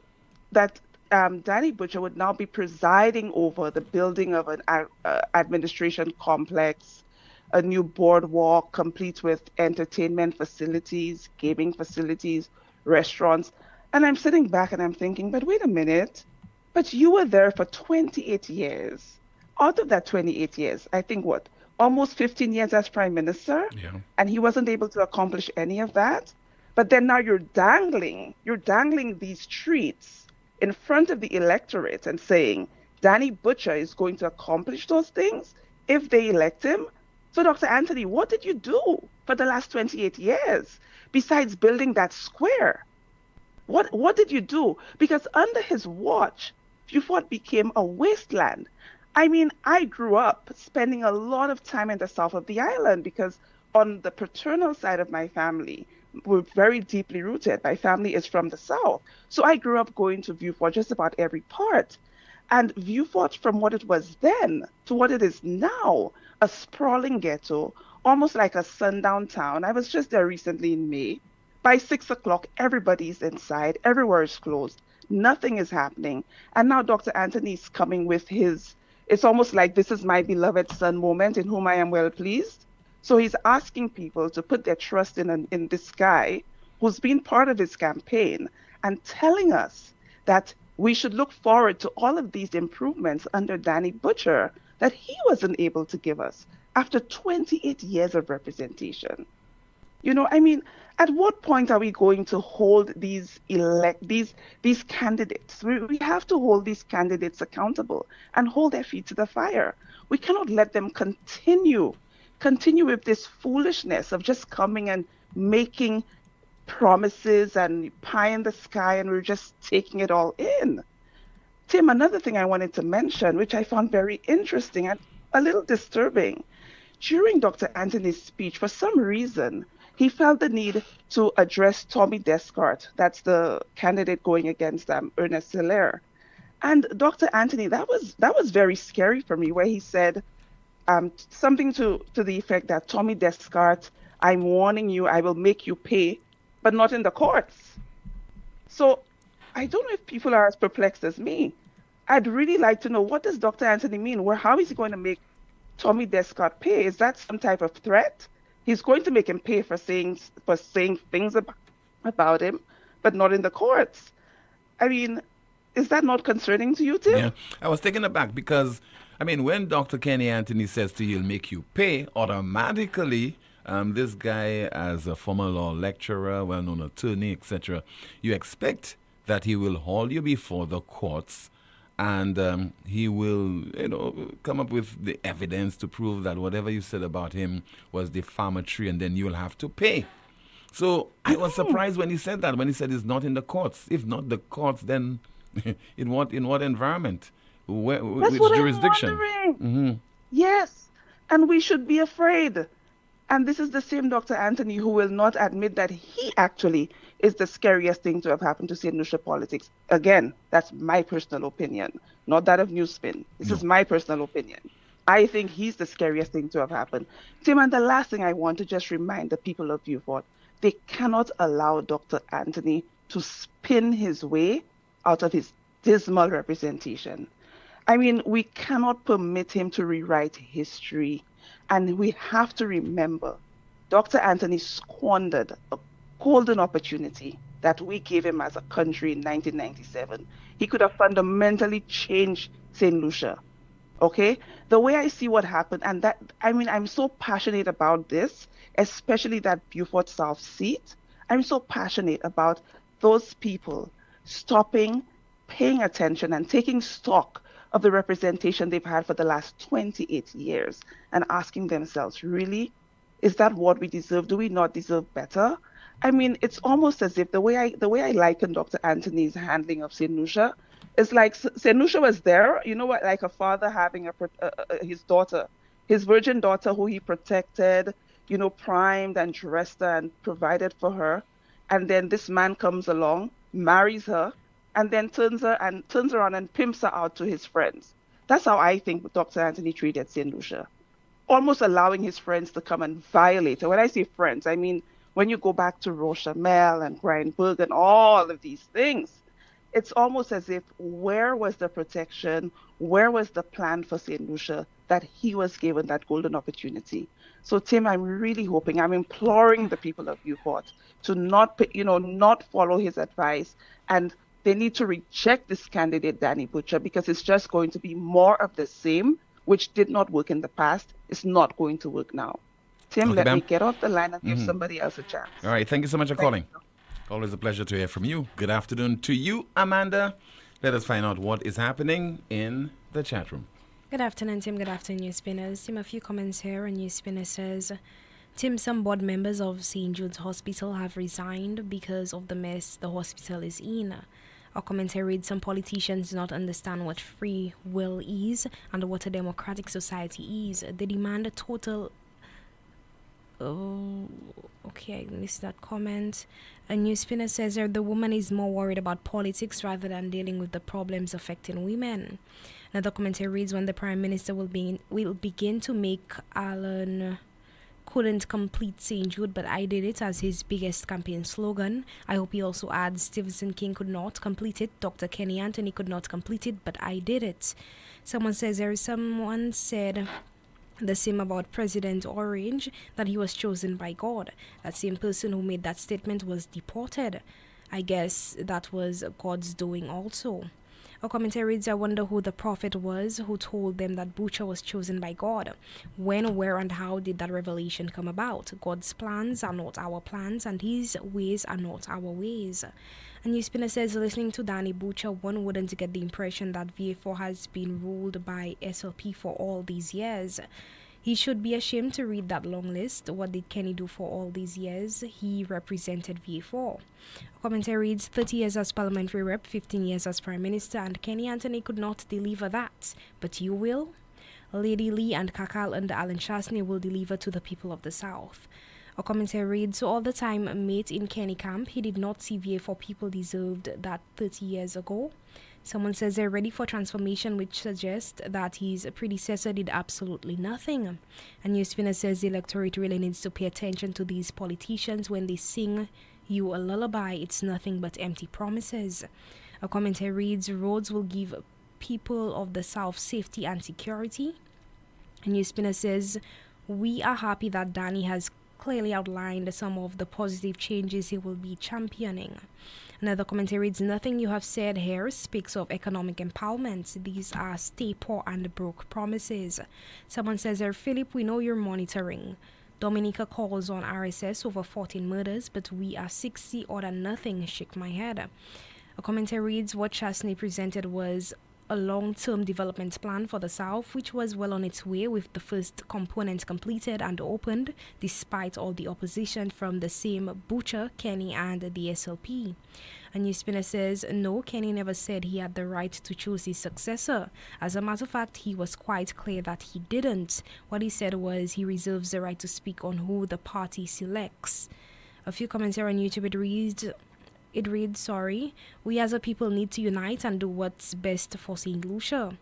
Danny Butcher would now be presiding over the building of an administration complex, a new boardwalk complete with entertainment facilities, gaming facilities, restaurants. And I'm sitting back and I'm thinking, but wait a minute. But you were there for 28 years. Out of that 28 years, I think what? Almost 15 years as prime minister? Yeah. And he wasn't able to accomplish any of that. But then now you're dangling these treats in front of the electorate and saying Danny Butcher is going to accomplish those things if they elect him. So Dr. Anthony, what did you do for the last 28 years besides building that square? What did you do? Because under his watch, Beaufort became a wasteland. I mean, I grew up spending a lot of time in the south of the island because on the paternal side of my family, we're very deeply rooted. My family is from the south. So I grew up going to Beaufort just about every part. And Beaufort, from what it was then to what it is now, a sprawling ghetto, almost like a sundown town. I was just there recently in May. By 6 o'clock, everybody's inside. Everywhere is closed. Nothing is happening. And now Dr. Anthony's coming with it's almost like this is my beloved son moment in whom I am well pleased. So he's asking people to put their trust in this guy who's been part of his campaign and telling us that we should look forward to all of these improvements under Danny Butcher that he wasn't able to give us after 28 years of representation. You know, I mean, at what point are we going to hold these candidates? We have to hold these candidates accountable and hold their feet to the fire. We cannot let them continue with this foolishness of just coming and making promises and pie in the sky, and we're just taking it all in. Tim, another thing I wanted to mention, which I found very interesting and a little disturbing, during Dr. Anthony's speech, for some reason, he felt the need to address Tommy Descartes. That's the candidate going against Ernest Hilaire. And Dr. Anthony, that was very scary for me, where he said something to the effect that Tommy Descartes, I'm warning you, I will make you pay, but not in the courts. So I don't know if people are as perplexed as me. I'd really like to know, what does Dr. Anthony mean? How is he going to make Tommy Descartes pay? Is that some type of threat? He's going to make him pay for saying things about him, but not in the courts. I mean, is that not concerning to you, Tim? Yeah, I was taken aback because, I mean, when Dr. Kenny Anthony says to you, he'll make you pay, automatically, this guy, as a former law lecturer, well-known attorney, etc., you expect that he will haul you before the courts and he will, come up with the evidence to prove that whatever you said about him was defamatory, and then you will have to pay. So I was surprised when he said that, when he said it's not in the courts. If not the courts, then in what environment? Which jurisdiction? I'm wondering. Yes, and we should be afraid. And this is the same Dr. Anthony who will not admit that he actually is the scariest thing to have happened to St. Lucia politics. Again, that's my personal opinion, not that of Newspin. This is my personal opinion. I think he's the scariest thing to have happened. Tim, and the last thing I want to just remind the people of Beaufort, they cannot allow Dr. Anthony to spin his way out of his dismal representation. I mean, we cannot permit him to rewrite history. And we have to remember, Dr. Anthony squandered a golden opportunity that we gave him as a country in 1997. He could have fundamentally changed St. Lucia. Okay? The way I see what happened, and that, I mean, I'm so passionate about this, especially that Beaufort South seat. I'm so passionate about those people stopping, paying attention, and taking stock of the representation they've had for the last 28 years and asking themselves, really, is that what we deserve? Do we not deserve better? I mean, it's almost as if the way I liken Dr. Anthony's handling of St. Lucia is like St. Lucia was there, you know what, like a father having his daughter, his virgin daughter who he protected, primed and dressed her and provided for her. And then this man comes along, marries her, and then turns around and pimps her out to his friends. That's how I think Dr. Anthony treated St. Lucia, almost allowing his friends to come and violate her. When I say friends, I mean when you go back to Rochamel and Grindberg and all of these things, it's almost as if where was the protection, where was the plan for St. Lucia that he was given that golden opportunity? So Tim, I'm really hoping, I'm imploring the people of Beaufort to not follow his advice and they need to reject this candidate, Danny Butcher, because it's just going to be more of the same, which did not work in the past. It's not going to work now. Tim, Okay, let ma'am. me get off the line and give somebody else a chance. All right, thank you so much for Thank calling. Always a pleasure to hear from you. Good afternoon to you, Amanda. Let us find out what is happening in the chat room. Good afternoon, Tim. Good afternoon, Newspinners. Tim, a few comments here. And Newspinner says, Tim, some board members of St. Jude's Hospital have resigned because of the mess the hospital is in. A commentary reads, some politicians do not understand what free will is and what a democratic society is. They demand a total... Oh, okay, I missed that comment. A Newspinner says that the woman is more worried about politics rather than dealing with the problems affecting women. Another commentary reads, when the Prime Minister will begin to make Alan couldn't complete St. Jude, but I did it as his biggest campaign slogan. I hope he also adds, Stephenson King could not complete it, Dr. Kenny Anthony could not complete it, but I did it. Someone said the same about President Orange, that he was chosen by God. That same person who made that statement was deported. I guess that was God's doing also. A commentary reads, I wonder who the prophet was who told them that Butcher was chosen by God. When, where, and how did that revelation come about? God's plans are not our plans, and his ways are not our ways. And Newspinner says, listening to Danny Butcher, one wouldn't get the impression that VA4 has been ruled by SLP for all these years. He should be ashamed to read that long list. What did Kenny do for all these years? He represented VA4. A commentary reads, 30 years as parliamentary rep, 15 years as prime minister, and Kenny Anthony could not deliver that. But you will? Lady Lee and Kakal under Alan Chasney will deliver to the people of the South. A commentary reads, so all the time mate in Kenny camp, he did not see VA4 people deserved that 30 years ago. Someone says they're ready for transformation, which suggests that his predecessor did absolutely nothing. And Newspinner says the electorate really needs to pay attention to these politicians when they sing you a lullaby. It's nothing but empty promises. A commentary reads, roads will give people of the South safety and security. And Newspinner says, we are happy that Danny has clearly outlined some of the positive changes he will be championing. Another commentary reads, nothing you have said here speaks of economic empowerment. These are stay poor and broke promises. Someone says there, Philip, we know you're monitoring. Dominica calls on RSS over 14 murders, but we are 60 or than nothing. Shake my head. A commentary reads, what Chasney presented was a long-term development plan for the South, which was well on its way with the first component completed and opened, despite all the opposition from the same Butcher, Kenny, and the SLP. A Newspinner says, no, Kenny never said he had the right to choose his successor. As a matter of fact, he was quite clear that he didn't. What he said was he reserves the right to speak on who the party selects. A few comments here on YouTube. It reads, we as a people need to unite and do what's best for St. Lucia.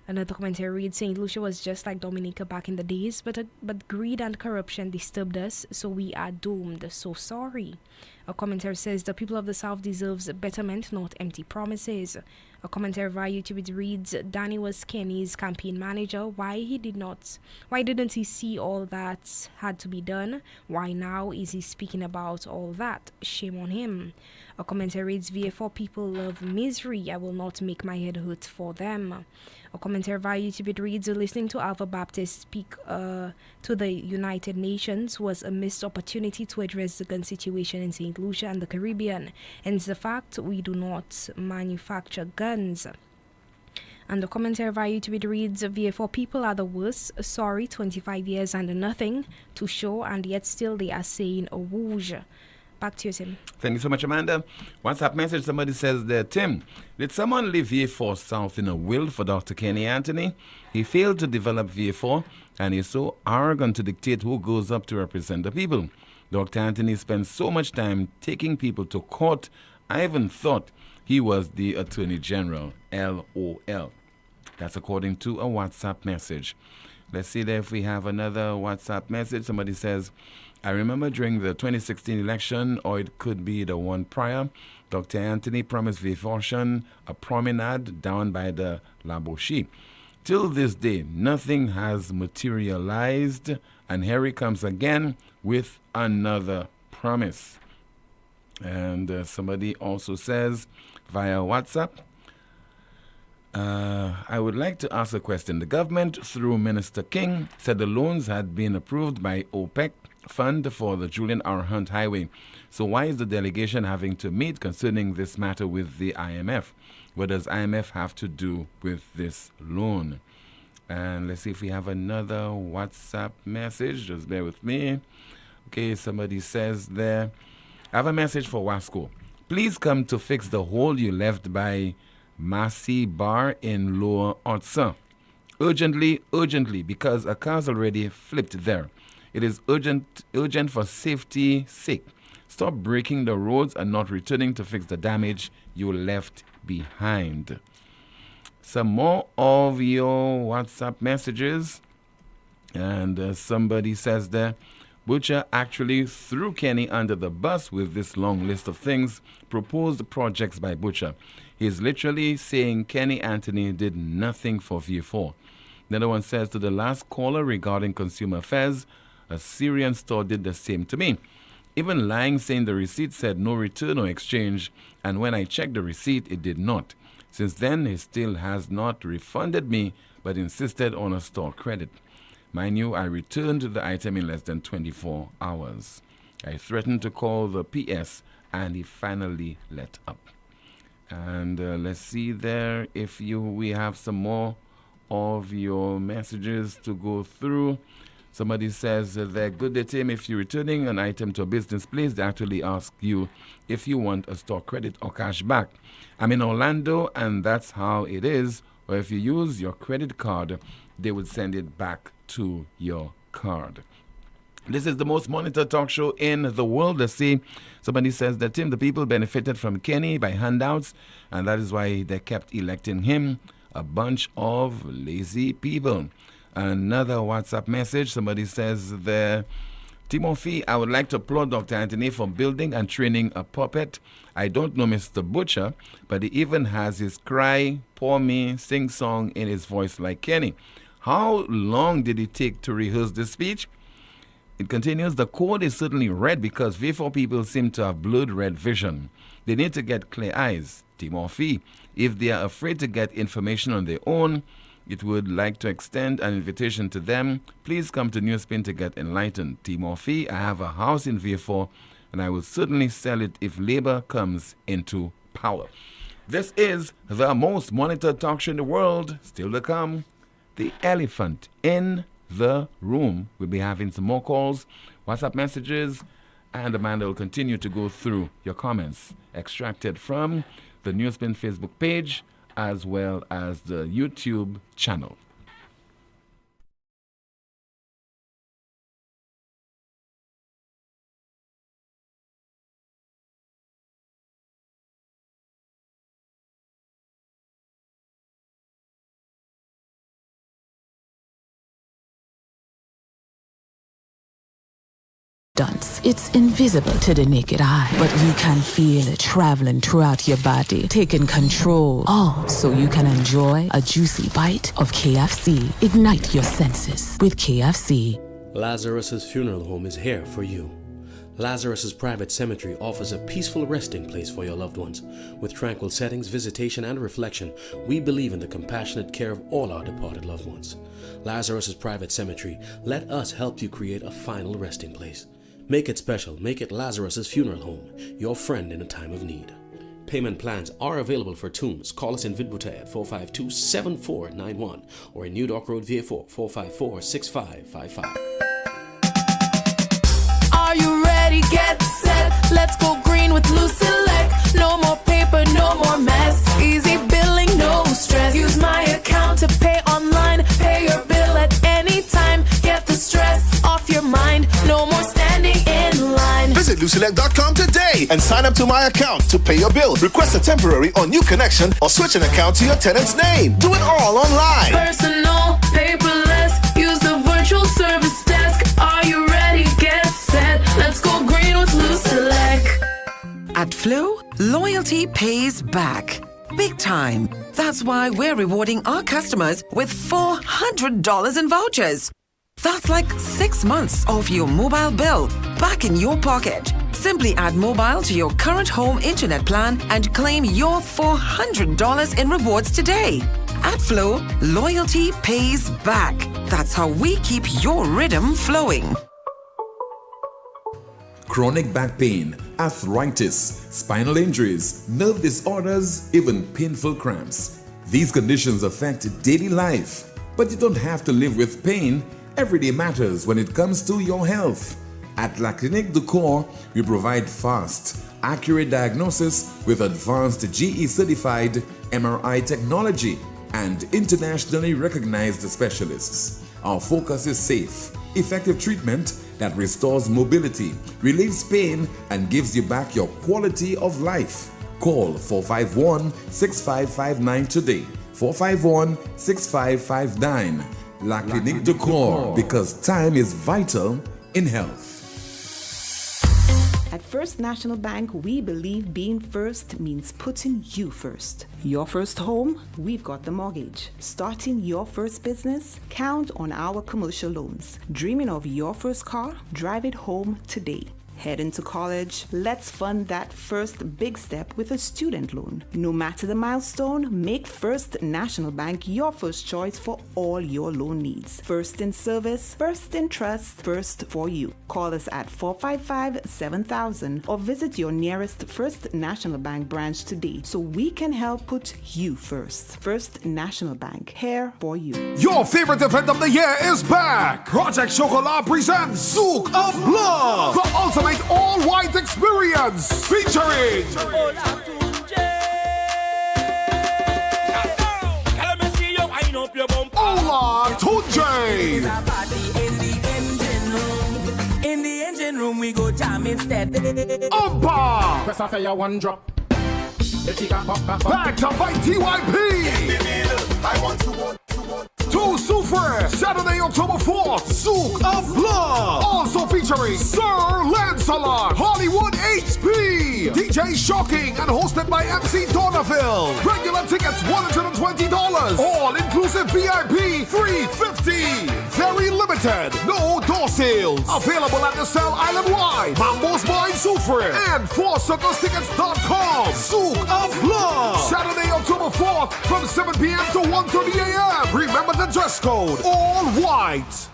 Another commentary reads, St. Lucia was just like Dominica back in the days, but greed and corruption disturbed us, so we are doomed. So sorry. A commentary says, the people of the South deserves betterment, not empty promises. A commentary via YouTube reads, Danny was Kenny's campaign manager. Why didn't he see all that had to be done? Why now is he speaking about all that? Shame on him. A commentary reads, VA4 people love misery. I will not make my head hurt for them. A commentary via YouTube reads, listening to Alpha Baptist speak to the United Nations was a missed opportunity to address the gun situation in St. Lucia and the Caribbean. Hence the fact we do not manufacture guns. And the commentary via YouTube reads, VA4 people are the worst. Sorry, 25 years and nothing to show, and yet still they are saying a whoosh. Back to you, Tim. Thank you so much, Amanda. WhatsApp message, somebody says there, Tim, did someone leave VA4 South in a will for Dr. Kenny Anthony? He failed to develop VA4, and he's so arrogant to dictate who goes up to represent the people. Dr. Anthony spends so much time taking people to court, I even thought he was the Attorney General, LOL. That's according to a WhatsApp message. Let's see there if we have another WhatsApp message. Somebody says, I remember during the 2016 election, or it could be the one prior, Dr. Anthony promised Vifortion a promenade down by the Laboshi. Till this day, nothing has materialized, and here he comes again with another promise. And somebody also says via WhatsApp, I would like to ask a question. The government, through Minister King, said the loans had been approved by OPEC fund for the Julian R. Hunt Highway. So why is the delegation having to meet concerning this matter with the IMF? What does IMF have to do with this loan? And let's see if we have another WhatsApp message. Just bear with me. Okay, somebody says there, I have a message for Wasco. Please come to fix the hole you left by Massey Bar in Lower Otsa. Urgently, because a car's already flipped there. It is urgent for safety sake. Stop breaking the roads and not returning to fix the damage you left behind. Some more of your WhatsApp messages. And somebody says there, Butcher actually threw Kenny under the bus with this long list of things, proposed projects by Butcher. He's literally saying Kenny Anthony did nothing for V4. Another one says, to the last caller regarding consumer affairs, a Syrian store did the same to me. Even lying, saying the receipt said no return or exchange, and when I checked the receipt, it did not. Since then, he still has not refunded me, but insisted on a store credit. Mind you, I returned the item in less than 24 hours. I threatened to call the PS, and he finally let up. And let's see there if we have some more of your messages to go through. Somebody says they're good day, Tim. If you're returning an item to a business place, they actually ask you if you want a store credit or cash back. I'm in Orlando, and that's how it is. Or if you use your credit card, they would send it back to your card. This is the most monitored talk show in the world. Let's see. Somebody says that, Tim, the people benefited from Kenny by handouts, and that is why they kept electing him. A bunch of lazy people. Another WhatsApp message. Somebody says there, Timothy, I would like to applaud Dr. Anthony for building and training a puppet. I don't know Mr. Butcher, but he even has his cry, pour me, sing song in his voice like Kenny. How long did it take to rehearse this speech? It continues, the code is certainly red because V4 people seem to have blood red vision. They need to get clear eyes. Timothy, if they are afraid to get information on their own, it would like to extend an invitation to them. Please come to Newspin to get enlightened. Timothy, I have a house in V4 and I will certainly sell it if Labour comes into power. This is the most monitored talk show in the world. Still to come, the elephant in the room. We'll be having some more calls, WhatsApp messages, and Amanda will continue to go through your comments extracted from the Newspin Facebook page as well as the YouTube channel. It's invisible to the naked eye, but you can feel it traveling throughout your body, taking control. All so you can enjoy a juicy bite of KFC. Ignite your senses with KFC. Lazarus's Funeral Home is here for you. Lazarus's Private Cemetery offers a peaceful resting place for your loved ones. With tranquil settings, visitation, and reflection, we believe in the compassionate care of all our departed loved ones. Lazarus's Private Cemetery, let us help you create a final resting place. Make it special. Make it Lazarus's Funeral Home, your friend in a time of need. Payment plans are available for tombs. Call us in Vidbuta at 452-7491 or in New Dock Road, VA4, 454-6555. Are you ready? Get set. Let's go green with Loose Select. No more paper, no more mess. Easy billing, no stress. Use my account to pay online. Pay your bill at any time. Get the stress off your mind. No more standing in line. Visit LootSelect.com today and sign up to my account to pay your bill. Request a temporary or new connection or switch an account to your tenant's name. Do it all online. Personal, paperless. Use the virtual service desk. Are you ready? Get set. Let's go green with Loose Select. At Flow, loyalty pays back. Big time. That's why we're rewarding our customers with $400 in vouchers. That's like 6 months off your mobile bill back in your pocket. Simply add mobile to your current home internet plan and claim your $400 in rewards today. At Flow, loyalty pays back. That's how we keep your rhythm flowing. Chronic back pain, arthritis, spinal injuries, nerve disorders, even painful cramps. These conditions affect daily life, but you don't have to live with pain. Every day matters when it comes to your health. At La Clinique du Corps, we provide fast, accurate diagnosis with advanced GE-certified MRI technology and internationally recognized specialists. Our focus is safe, effective treatment that restores mobility, relieves pain, and gives you back your quality of life. Call 451-6559 today. 451-6559. La Clinique du Corps, because time is vital in health. At First National Bank, we believe being first means putting you first. Your first home, we've got the mortgage. Starting your first business, count on our commercial loans. Dreaming of your first car? Drive it home today. Heading to college? Let's fund that first big step with a student loan. No matter the milestone, make First National Bank your first choice for all your loan needs. First in service, first in trust, first for you. Call us at 455-7000 or visit your nearest First National Bank branch today so we can help put you first. First National Bank, here for you. Your favorite event of the year is back! Project Chocolat presents Souk of Love, the ultimate all-white experience featuring Ola Tunjay. In the engine room, we go jam instead. Umpa. Press off your one drop. Back to by TYP. I want to go. To Soufre, Saturday, October 4th, Souk of Love. Also featuring Sir Lancelot, Hollywood HP, DJ Shocking, and hosted by MC Dornaville. Regular tickets $120. All inclusive VIP $350. Very limited, no door sales. Available at the Cell Island Wide, Mambo's Bar in Soufre, and 4circustickets.com. Souk of Love. Saturday, October 4th, from 7 p.m. to 1:30 a.m. Remember the dress code, all white.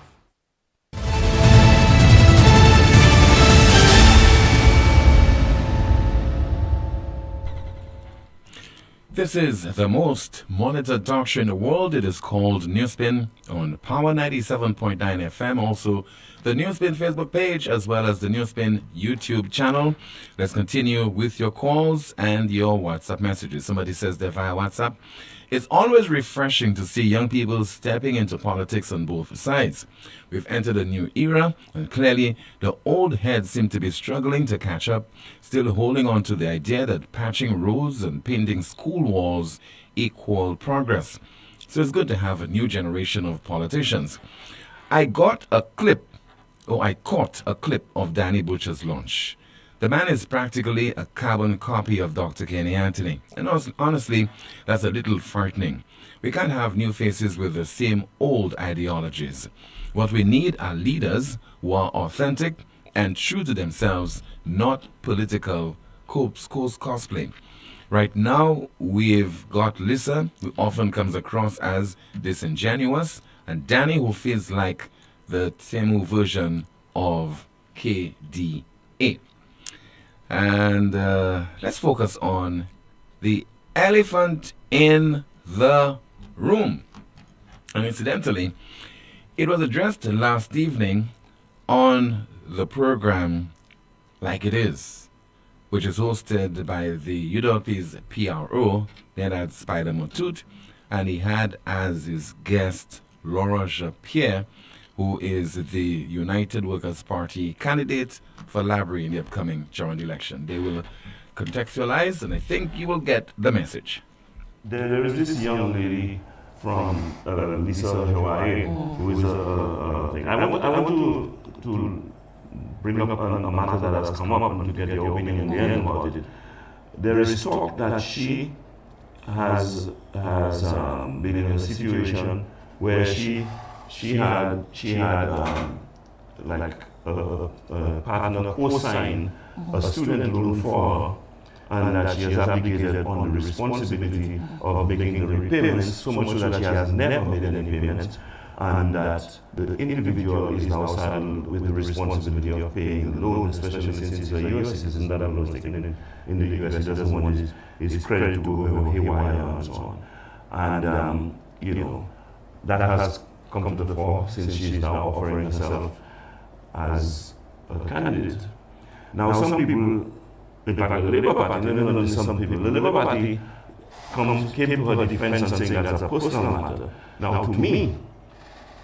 This is the most monitored talk show in the world. It is called Newspin on Power 97.9 FM. Also, the Newspin Facebook page as well as the Newspin YouTube channel. Let's continue with your calls and your WhatsApp messages. Somebody says they're via WhatsApp. It's always refreshing to see young people stepping into politics on both sides. We've entered a new era, and clearly the old heads seem to be struggling to catch up, still holding on to the idea that patching roads and painting school walls equal progress. So it's good to have a new generation of politicians. I caught a clip of Danny Butcher's launch. The man is practically a carbon copy of Dr. Kenny Anthony. And honestly, that's a little frightening. We can't have new faces with the same old ideologies. What we need are leaders who are authentic and true to themselves, not political cosplay. Right now, we've got Lisa, who often comes across as disingenuous, and Danny, who feels like the Temu version of KDA. And let's focus on the elephant in the room. And incidentally, it was addressed last evening on the program Like It Is, which is hosted by the UWP's PRO, Leonard Spider Motut, and he had as his guest Laura Japierre, who is the United Workers' Party candidate for Labrie in the upcoming general election. They will contextualize, and I think you will get the message. There is this young lady from Lisa Hawaii, who is a thing. I want to bring up a matter that has come up and to get your opinion in the end about it. There is talk that she has been in a situation where she had like a partner co-sign a student loan for her, and that she has abdicated on the responsibility of making the repayments, so much so that she has never made any payments, and that the individual is now saddled with the responsibility of paying the loan, especially since he's a U.S. citizen that have loans taken in the U.S. He doesn't want his credit to go haywire and so on. And, you know, that has come to the fore since she is now offering herself as a candidate. Now, some people, in fact, the Labour Party, not only some people, the Labour Party came to her defense and saying that's a personal matter. Now, to me,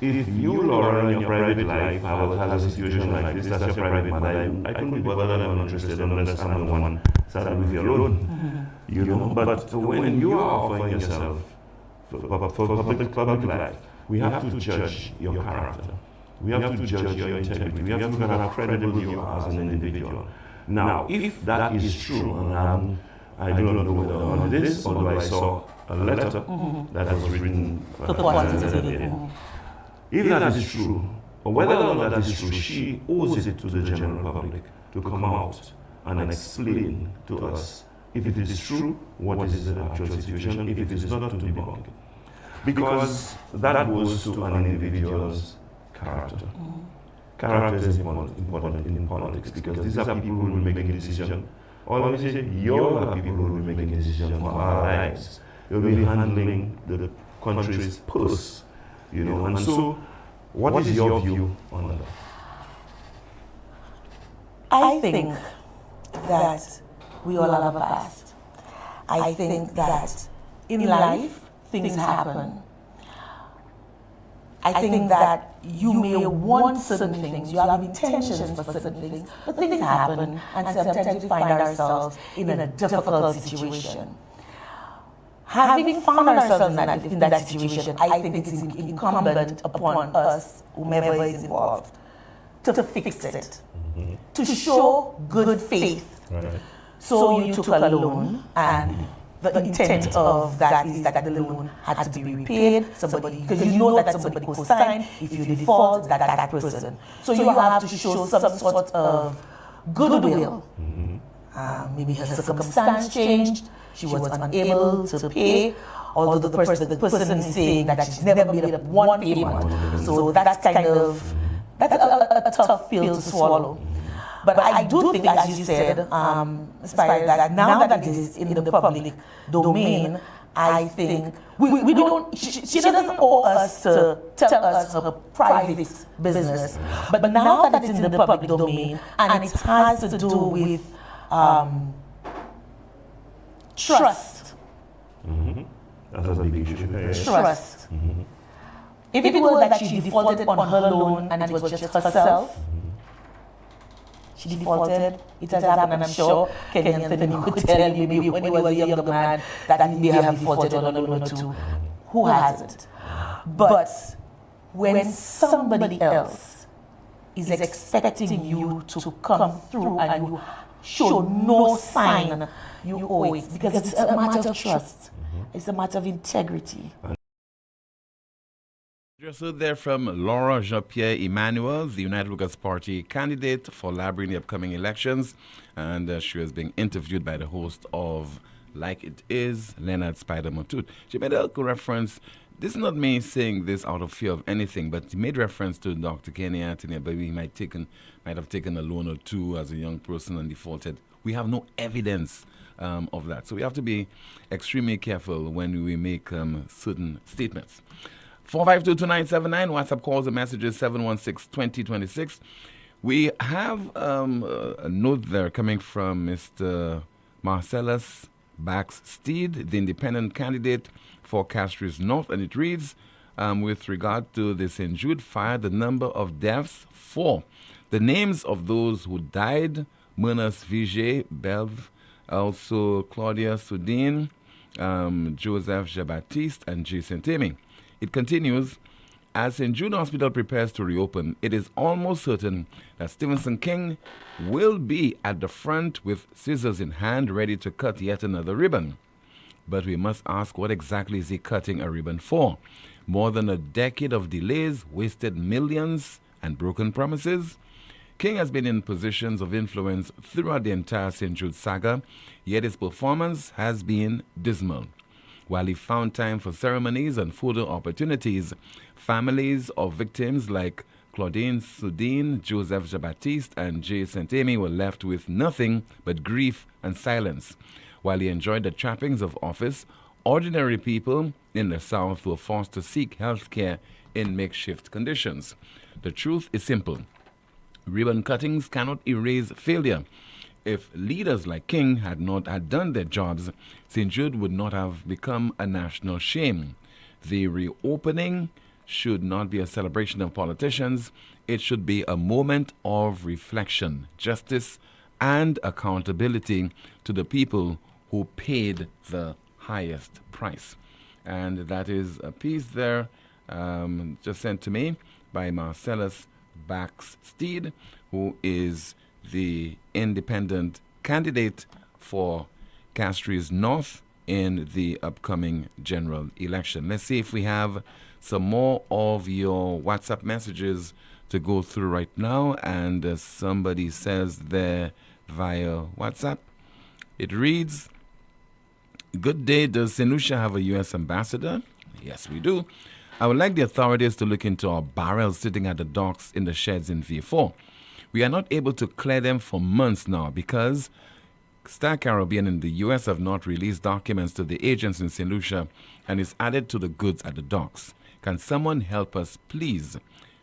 if you, Laura, in your private life have a situation like this, that's your private matter, I couldn't be bothered, I'm not interested unless I'm the one saddled with your loan. You know, but when you are offering yourself for public life, we have to judge your character. We have to judge your integrity. We have to look at how credible you are as an individual. Now, if that is true, and I do not know whether or not it is, although I saw a letter that was written if that is true, or whether or not that is true, she owes it to the general public to come out and explain to us if it is true, what is the actual situation, if it is not, to debunk it. Because that goes to an individual's character. Character is important in politics because these are people who will make a decision. Or let me say, you are people who will make a decision for our lives. You'll be handling the country's purse, you know. And so, what is your view on that? I think that we all have a past. I think that in life, things happen. I think that you may want certain things, you have intentions for certain things, but things happen, and sometimes we find ourselves in a difficult situation. Having found ourselves in that situation, I think it's incumbent upon us, whomever is involved, to fix it, to show good faith. Right. So you took a loan, and the intent of that is that the loan had to be repaid. Somebody, because you know that somebody could sign if you default that person. So you have to show some sort of goodwill. Maybe her circumstance changed. She was unable to pay, although the person is saying that she's never made up one payment. So that's kind of a tough pill to swallow. But I do think, as you said, Aspire, that now that it is in the public domain, I think we don't. She doesn't owe us to tell us her private business. But now that it's in the public domain and it has to do with trust. That's a big issue. Trust. If it was that she defaulted on her loan and it was just herself, she defaulted. It has happened, and I'm sure Kenny Anthony could tell you maybe when he was a younger man that he may have defaulted on a loan or two. Who hasn't? But when somebody else is expecting you to come through and you show no sign, you owe it, because it's a matter of trust. It's a matter of integrity. Just heard there from Laura Jean-Pierre Emmanuel, the United Workers' Party candidate for Labrie in the upcoming elections. And she was being interviewed by the host of Like It Is, Leonard Spider Matut. She made a reference. This is not me saying this out of fear of anything, but he made reference to Dr. Kenny Anthony, but he might have taken a loan or two as a young person and defaulted. We have no evidence of that. So we have to be extremely careful when we make certain statements. 4522979, WhatsApp calls and messages 716-2026. We have a note there coming from Mr. Marcellus Backsteed, the independent candidate for Castries North, and it reads, with regard to the St. Jude fire, the number of deaths, 4. The names of those who died, Murnas Vijay, Belv, also Claudia Sudin, Joseph Jean-Baptiste, and J. Saint-Amy. It continues, as St. Jude Hospital prepares to reopen, it is almost certain that Stevenson King will be at the front with scissors in hand, ready to cut yet another ribbon. But we must ask, what exactly is he cutting a ribbon for? More than a decade of delays, wasted millions, and broken promises? King has been in positions of influence throughout the entire St. Jude saga, yet his performance has been dismal. While he found time for ceremonies and photo opportunities, families of victims like Claudine Sudine, Joseph Jean-Baptiste, and J. Saint-Amy were left with nothing but grief and silence. While he enjoyed the trappings of office, ordinary people in the South were forced to seek health care in makeshift conditions. The truth is simple. Ribbon cuttings cannot erase failure. If leaders like King had done their jobs, St. Jude would not have become a national shame. The reopening should not be a celebration of politicians. It should be a moment of reflection, justice, and accountability to the people who paid the highest price. And that is a piece there just sent to me by Marcellus Baxsteed, who is the independent candidate for Castries North in the upcoming general election. Let's see if we have some more of your WhatsApp messages to go through right now. And somebody says there via WhatsApp, it reads, "Good day, does St. Lucia have a U.S. ambassador?" Yes, we do. "I would like the authorities to look into our barrels sitting at the docks in the sheds in V4. We are not able to clear them for months now because Star Caribbean and the U.S. have not released documents to the agents in St. Lucia and is added to the goods at the docks. Can someone help us, please?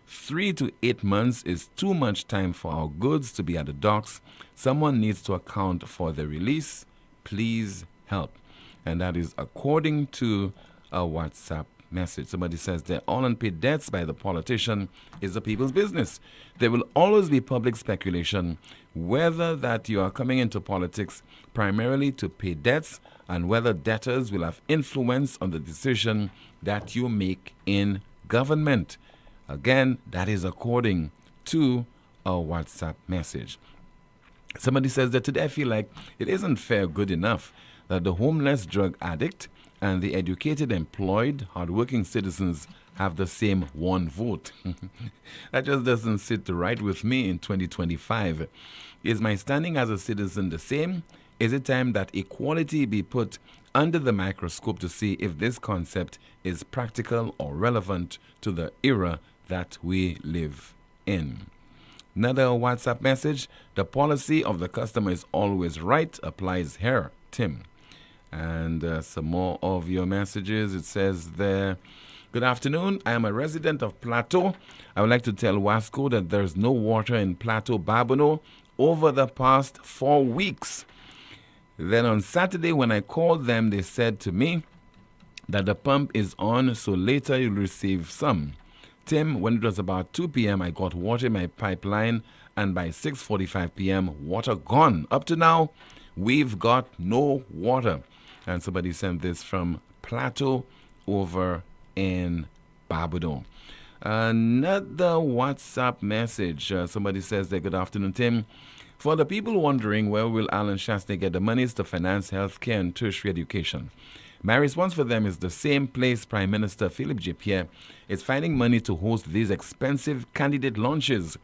3 to 8 months is too much time for our goods to be at the docks. Someone needs to account for the release. Please help." And that is according to a WhatsApp message. Somebody says that all unpaid debts by the politician is the people's business. There will always be public speculation whether that you are coming into politics primarily to pay debts and whether debtors will have influence on the decision that you make in government. Again, that is according to a WhatsApp message. Somebody says that today I feel like it isn't fair good enough that the homeless drug addict and the educated, employed, hardworking citizens have the same one vote. That just doesn't sit right with me in 2025. Is my standing as a citizen the same? Is it time that equality be put under the microscope to see if this concept is practical or relevant to the era that we live in? Another WhatsApp message, "The policy of the customer is always right applies here, Tim." And some more of your messages. It says there, "Good afternoon. I am a resident of Plateau. I would like to tell Wasco that there's no water in Plateau Babonneau over the past 4 weeks. Then on Saturday when I called them, they said to me that the pump is on, so later you'll receive some. Tim, when it was about 2 p.m., I got water in my pipeline, and by 6:45 p.m., water gone. Up to now, we've got no water." And somebody sent this from Plateau over in Babonneau. Another WhatsApp message. Somebody says there, "Good afternoon, Tim. For the people wondering where will Alan Shastney get the monies to finance health care and tertiary education, my response for them is the same place Prime Minister Philip J. Pierre is finding money to host these expensive candidate launches.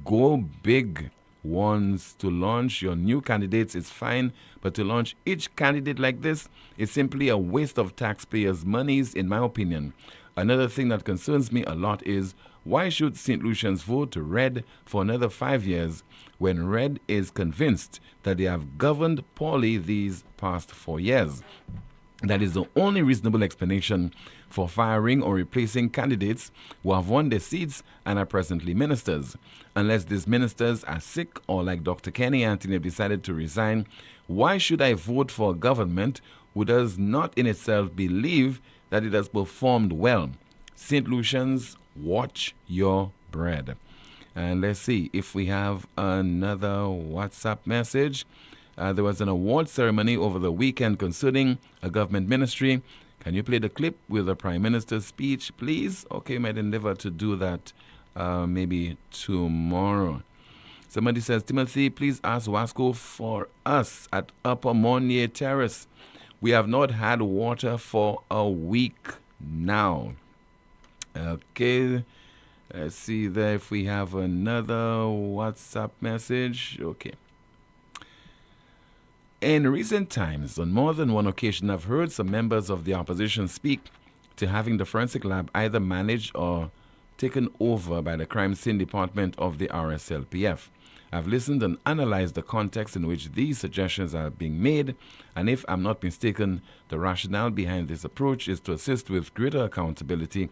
Go big. Ones to launch your new candidates is fine, but to launch each candidate like this is simply a waste of taxpayers' monies, in my opinion. Another thing that concerns me a lot is why should St. Lucians vote Red for another 5 years when Red is convinced that they have governed poorly these past 4 years? That is the only reasonable explanation for firing or replacing candidates who have won their seats and are presently ministers. Unless these ministers are sick or, like Dr. Kenny Anthony, have decided to resign, why should I vote for a government who does not in itself believe that it has performed well? St. Lucians, watch your bread. And let's see if we have another WhatsApp message. There was an award ceremony over the weekend concerning a government ministry. Can you play the clip with the Prime Minister's speech, please? Okay, might endeavor to do that maybe tomorrow. Somebody says, "Timothy, please ask Wasco for us at Upper Monnier Terrace. We have not had water for a week now." Okay. Let's see there if we have another WhatsApp message. Okay. In recent times, on more than one occasion, I've heard some members of the opposition speak to having the forensic lab either managed or taken over by the crime scene department of the RSLPF. I've listened and analyzed the context in which these suggestions are being made, and if I'm not mistaken, the rationale behind this approach is to assist with greater accountability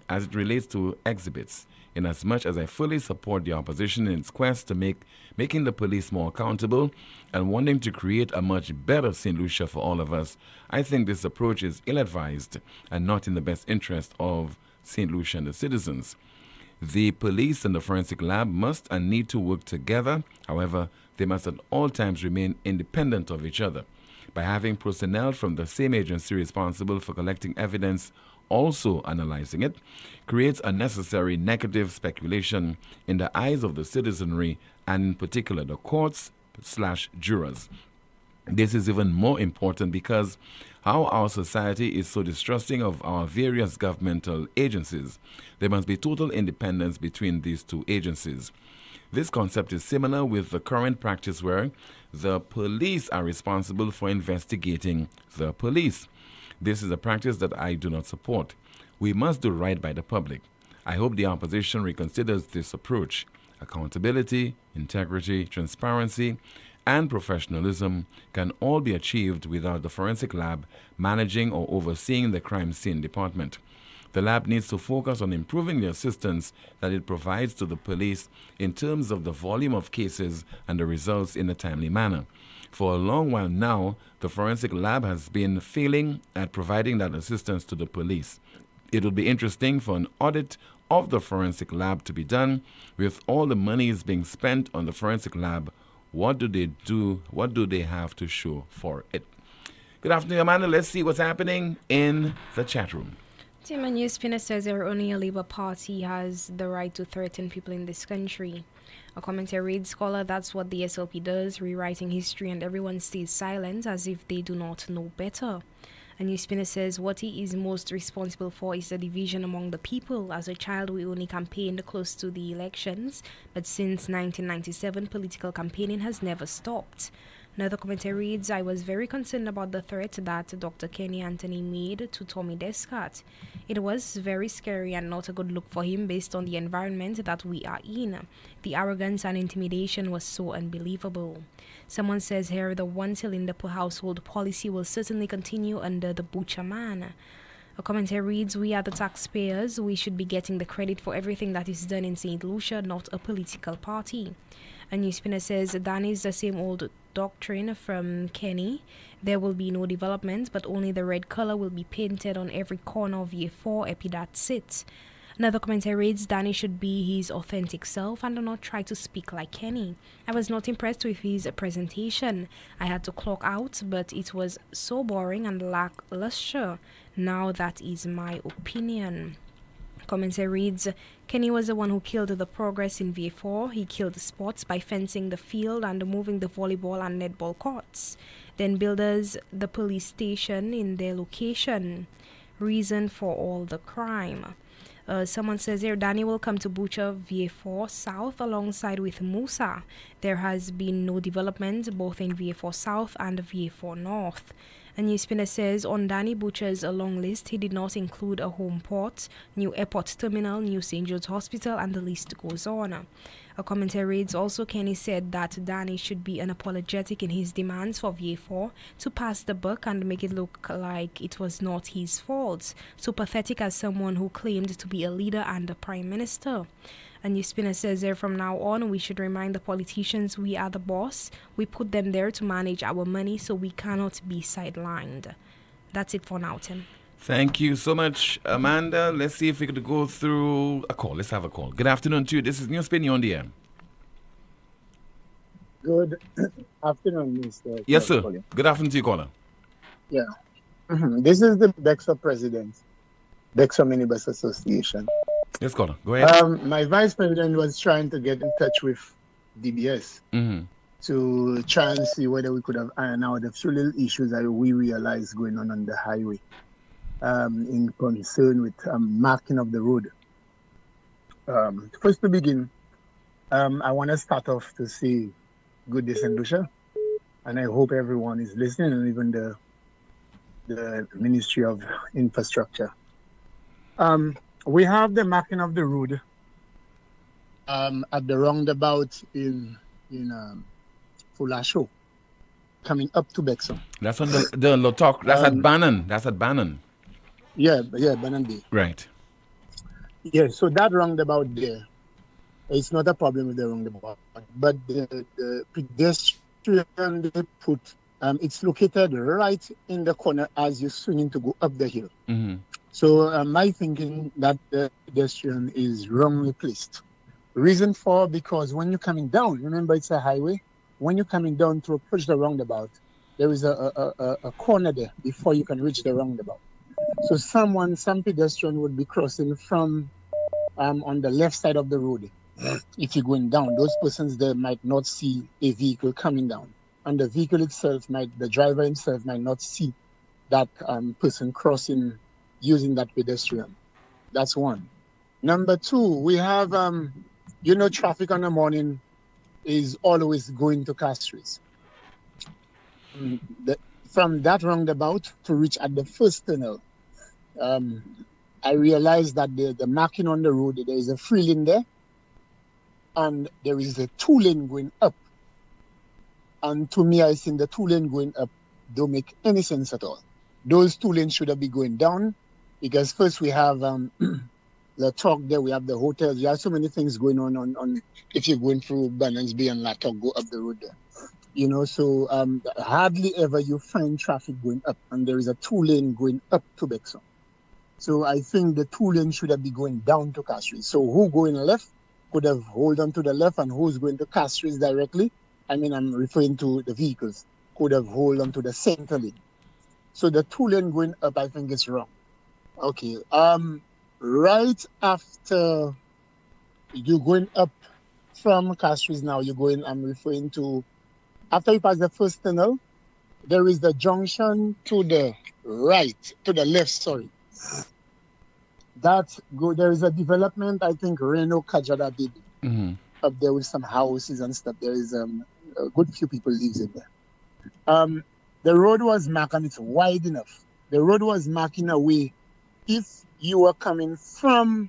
as it relates to exhibits. Inasmuch as I fully support the opposition in its quest to making the police more accountable and wanting to create a much better St. Lucia for all of us, I think this approach is ill-advised and not in the best interest of St. Lucia and the citizens. The police and the forensic lab must and need to work together. However, they must at all times remain independent of each other. By having personnel from the same agency responsible for collecting evidence also analyzing it, creates unnecessary negative speculation in the eyes of the citizenry and in particular the courts/jurors. This is even more important because how our society is so distrusting of our various governmental agencies. There must be total independence between these two agencies. This concept is similar with the current practice where the police are responsible for investigating the police. This is a practice that I do not support. We must do right by the public. I hope the opposition reconsiders this approach. Accountability, integrity, transparency, and professionalism can all be achieved without the forensic lab managing or overseeing the crime scene department. The lab needs to focus on improving the assistance that it provides to the police in terms of the volume of cases and the results in a timely manner. For a long while now, the forensic lab has been failing at providing that assistance to the police. It would be interesting for an audit of the forensic lab to be done. With all the monies being spent on the forensic lab, what do they do? What do they have to show for it? Good afternoon, Amanda. Let's see what's happening in the chat room. Tim, a Newspin says there only a Labour Party has the right to threaten people in this country. A commentary reads, scholar, that's what the SLP does, rewriting history, and everyone stays silent as if they do not know better. A Newspinner says what he is most responsible for is the division among the people. As a child, we only campaigned close to the elections, but since 1997, political campaigning has never stopped. Another commentary reads, I was very concerned about the threat that Dr. Kenny Anthony made to Tommy Descott. It was very scary and not a good look for him based on the environment that we are in. The arrogance and intimidation was so unbelievable. Someone says here the one-cylinder per household policy will certainly continue under the butcher man. A commentary reads, we are the taxpayers. We should be getting the credit for everything that is done in St. Lucia, not a political party. A Newspinner says that is the same old doctrine from Kenny. There will be no development, but only the red color will be painted on every corner of year 4 epi that's it. Another commentary reads, Danny should be his authentic self and do not try to speak like Kenny. I was not impressed with his presentation. I had to clock out, but it was so boring and lackluster. Now that is my opinion. Commentary reads, Kenny was the one who killed the progress in VA4. He killed the sports by fencing the field and moving the volleyball and netball courts. Then builders the police station in their location. Reason for all the crime. Someone says here, Danny will come to butcher VA4 South alongside with Musa. There has been no development both in VA4 South and VA4 North. A Newspinner says on Danny Butcher's long list, he did not include a home port, new airport terminal, new St. Jude's Hospital, and the list goes on. A commentary reads, also Kenny said that Danny should be unapologetic in his demands for VA4 to pass the buck and make it look like it was not his fault. So pathetic as someone who claimed to be a leader and a prime minister. A Newspinner says there from now on, we should remind the politicians we are the boss. We put them there to manage our money, so we cannot be sidelined. That's it for now, Tim. Thank you so much, Amanda. Let's see if we could go through a call. Let's have a call. Good afternoon to you. This is Newspin. You're on the air. Good afternoon, Mr. Yes, sir. Good afternoon to you, caller. Yeah. This is the Dexter president, Dexter Minibus Association. Yes, caller. Go ahead. My vice president was trying to get in touch with DBS to try and see whether we could have ironed out a few little issues that we realized going on the highway in concern with marking of the road. First to begin, I want to start off to say good day, St. Lucia, and I hope everyone is listening, and even the Ministry of Infrastructure. We have the marking of the road at the roundabout in Fulasho, coming up to Bexon. That's on the Lotok. That's at Bannon. That's at Bannon. Yeah, Bannon Bay. Right. Yeah, so that roundabout there, it's not a problem with the roundabout, but the pedestrian they put, it's located right in the corner as you're swinging to go up the hill. Mm-hmm. So my thinking that the pedestrian is wrongly placed. Reason for, because when you're coming down, remember it's a highway, when you're coming down to approach the roundabout, there is a corner there before you can reach the roundabout. So some pedestrian would be crossing from on the left side of the road. If you're going down, those persons there might not see a vehicle coming down. And the vehicle itself the driver himself might not see that person crossing using that pedestrian. That's one. Number two, we have, traffic on the morning is always going to Castries. From that roundabout to reach at the first tunnel, I realized that the marking on the road, there is a free lane there, and there is a 2-lane going up. And to me, I think the 2-lane going up don't make any sense at all. Those 2 lanes should have been going down, because first we have La Talk there, we have the hotels. There are so many things going on if you're going through Bannons Bay and La Talk, go up the road there. So hardly ever you find traffic going up, and there is a 2-lane going up to Bexon. So I think the 2-lane should have been going down to Castries. So who going left could have hold on to the left, and who's going to Castries directly, I'm referring to the vehicles, could have hold on to the center lane. So the 2-lane going up, I think it's wrong. Okay. Right after you're going up from Castries now, I'm referring to, after you pass the first tunnel, there is the junction to the left. There is a development, I think Reno Kajada did up there with some houses and stuff. There is a good few people lives in there. The road was marked, and it's wide enough. The road was marked in a way, if you were coming from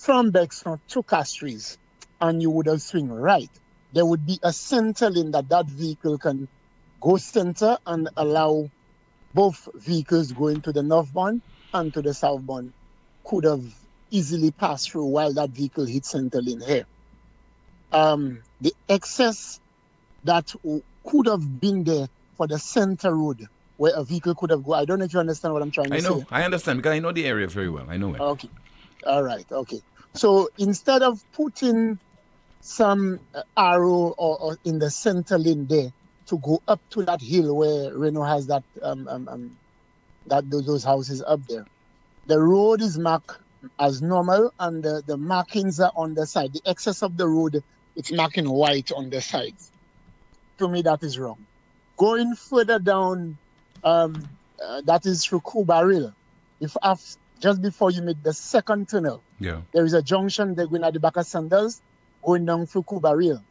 Bexon to Castries and you would have swing right, there would be a center lane that vehicle can go center and allow both vehicles going to the northbound and to the southbound could have easily passed through while that vehicle hit center lane here. The excess that could have been there for the center road where a vehicle could have gone. I don't know if you understand what I'm trying to say. I understand, because I know the area very well. I know it. Okay. All right. Okay. So instead of putting some arrow or in the center lane there to go up to that hill where Reno has that those houses up there, the road is marked as normal, and the markings are on the side. The excess of the road, it's marking white on the sides. To me, that is wrong. Going further down, that is through Kubaril. Just before you make the second tunnel, there is a junction there going at the back of Sandals, going down through Kubaril.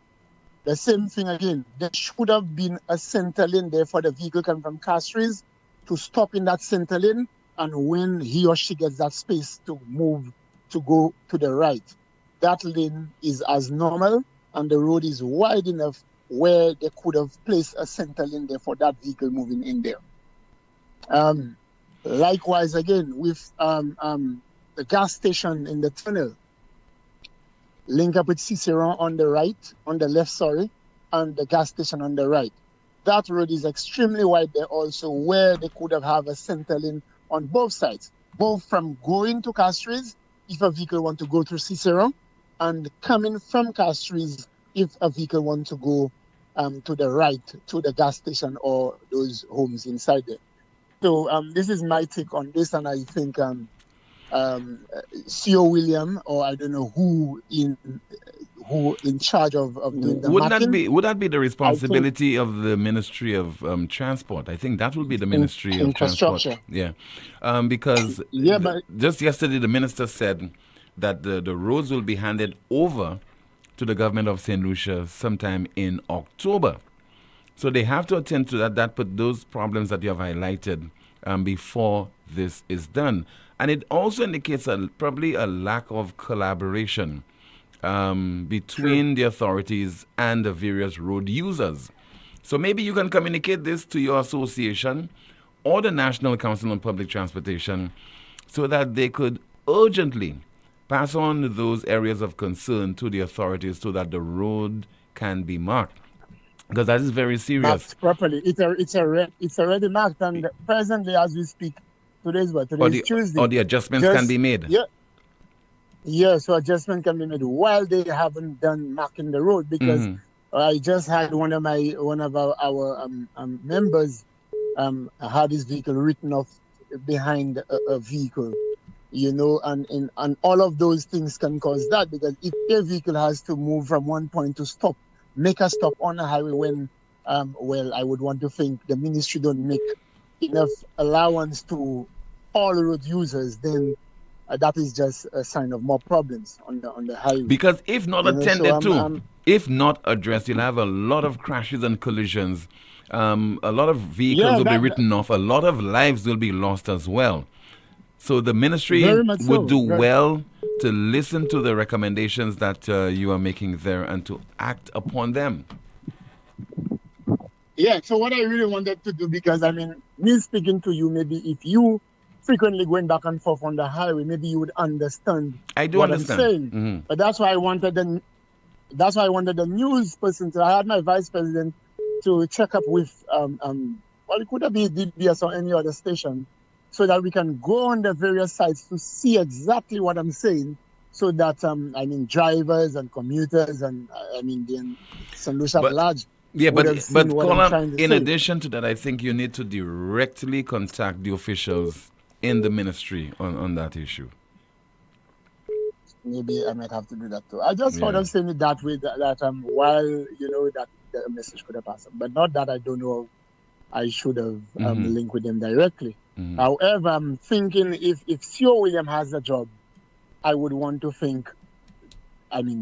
The same thing again. There should have been a center lane there for the vehicle coming from Castries to stop in that center lane, and when he or she gets that space to move to go to the right, that lane is as normal, and the road is wide enough where they could have placed a center lane there for that vehicle moving in there. Likewise, again, with the gas station in the tunnel, link up with Ciceron on the left, and the gas station on the right. That road is extremely wide there also, where they could have a center lane on both sides, both from going to Castries, if a vehicle want to go through Ciceron, and coming from Castries, if a vehicle want to go to the right, to the gas station or those homes inside there. So this is my take on this, and I think C.O. William, or I don't know who in charge of doing the marking. Would that be the responsibility of the Ministry of Transport? I think that would be the Ministry of Transport. Yeah, because just yesterday the minister said that the roads will be handed over to the government of St. Lucia sometime in October. So they have to attend to that. That put those problems that you have highlighted before this is done. And it also indicates probably a lack of collaboration between the authorities and the various road users. So maybe you can communicate this to your association or the National Council on Public Transportation so that they could urgently pass on those areas of concern to the authorities so that the road can be marked. Because that is very serious. Marked properly. It's already marked, and presently, as we speak, today is Tuesday. Or the adjustments can be made. Yeah, so adjustment can be made while they haven't done marking the road, because I just had one of our members had his vehicle written off behind a vehicle, and all of those things can cause that, because if a vehicle has to move from one point to make a stop on a highway when, I would want to think the ministry don't make enough allowance to all road users, then that is just a sign of more problems on the highway. Because if not attended to, if not addressed, you'll have a lot of crashes and collisions. A lot of vehicles will be written off. A lot of lives will be lost as well. So the ministry would do well to listen to the recommendations that you are making there and to act upon them. Yeah, so what I really wanted to do, because me speaking to you, maybe if you frequently going back and forth on the highway, maybe you would understand. I do understand. I'm saying. But that's why I wanted the news person to. I had my vice president to check up with it could have been DBS or any other station, so that we can go on the various sites to see exactly what I'm saying, so that drivers and commuters and the St. Lucia at large. Yeah, but Colin, in addition to that, I think you need to directly contact the officials in the ministry on that issue. Maybe I might have to do that too. I just thought of saying it that way, that while that the message could have passed, but not that I don't know. I should have linked with them directly. However, I'm thinking if CEO William has a job, I would want to think,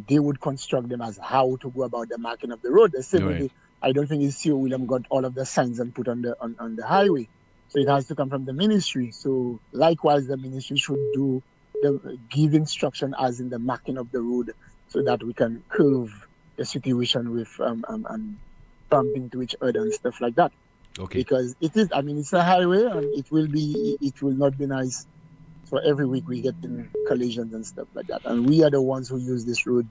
they would construct them as how to go about the marking of the road. The same way, I don't think CEO William got all of the signs and put on the highway. So it has to come from the ministry. So likewise, the ministry should give instruction as in the marking of the road, so that we can curve the situation with bumping to each other and stuff like that. Okay. Because it is, it's a highway, and it will not be nice. So every week we get in collisions and stuff like that. And we are the ones who use this road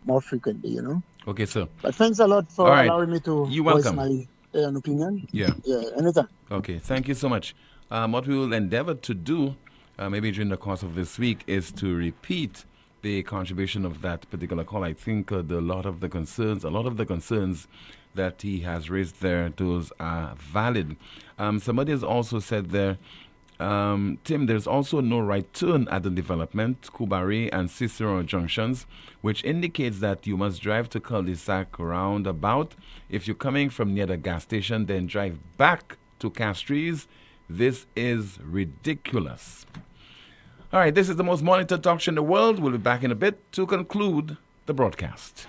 more frequently, Okay, sir. But thanks a lot for allowing me to voice my opinion. Yeah, anytime. Okay, thank you so much. What we will endeavor to do, maybe during the course of this week, is to repeat the contribution of that particular call. I think a lot of the concerns that he has raised there, those are valid. Somebody has also said there, Tim, there's also no right turn at the development, Kubari and Cicero junctions, which indicates that you must drive to cul-de-sac roundabout. If you're coming from near the gas station, then drive back to Castries. This is ridiculous. All right, this is the most monitored talk show in the world. We'll be back in a bit to conclude the broadcast.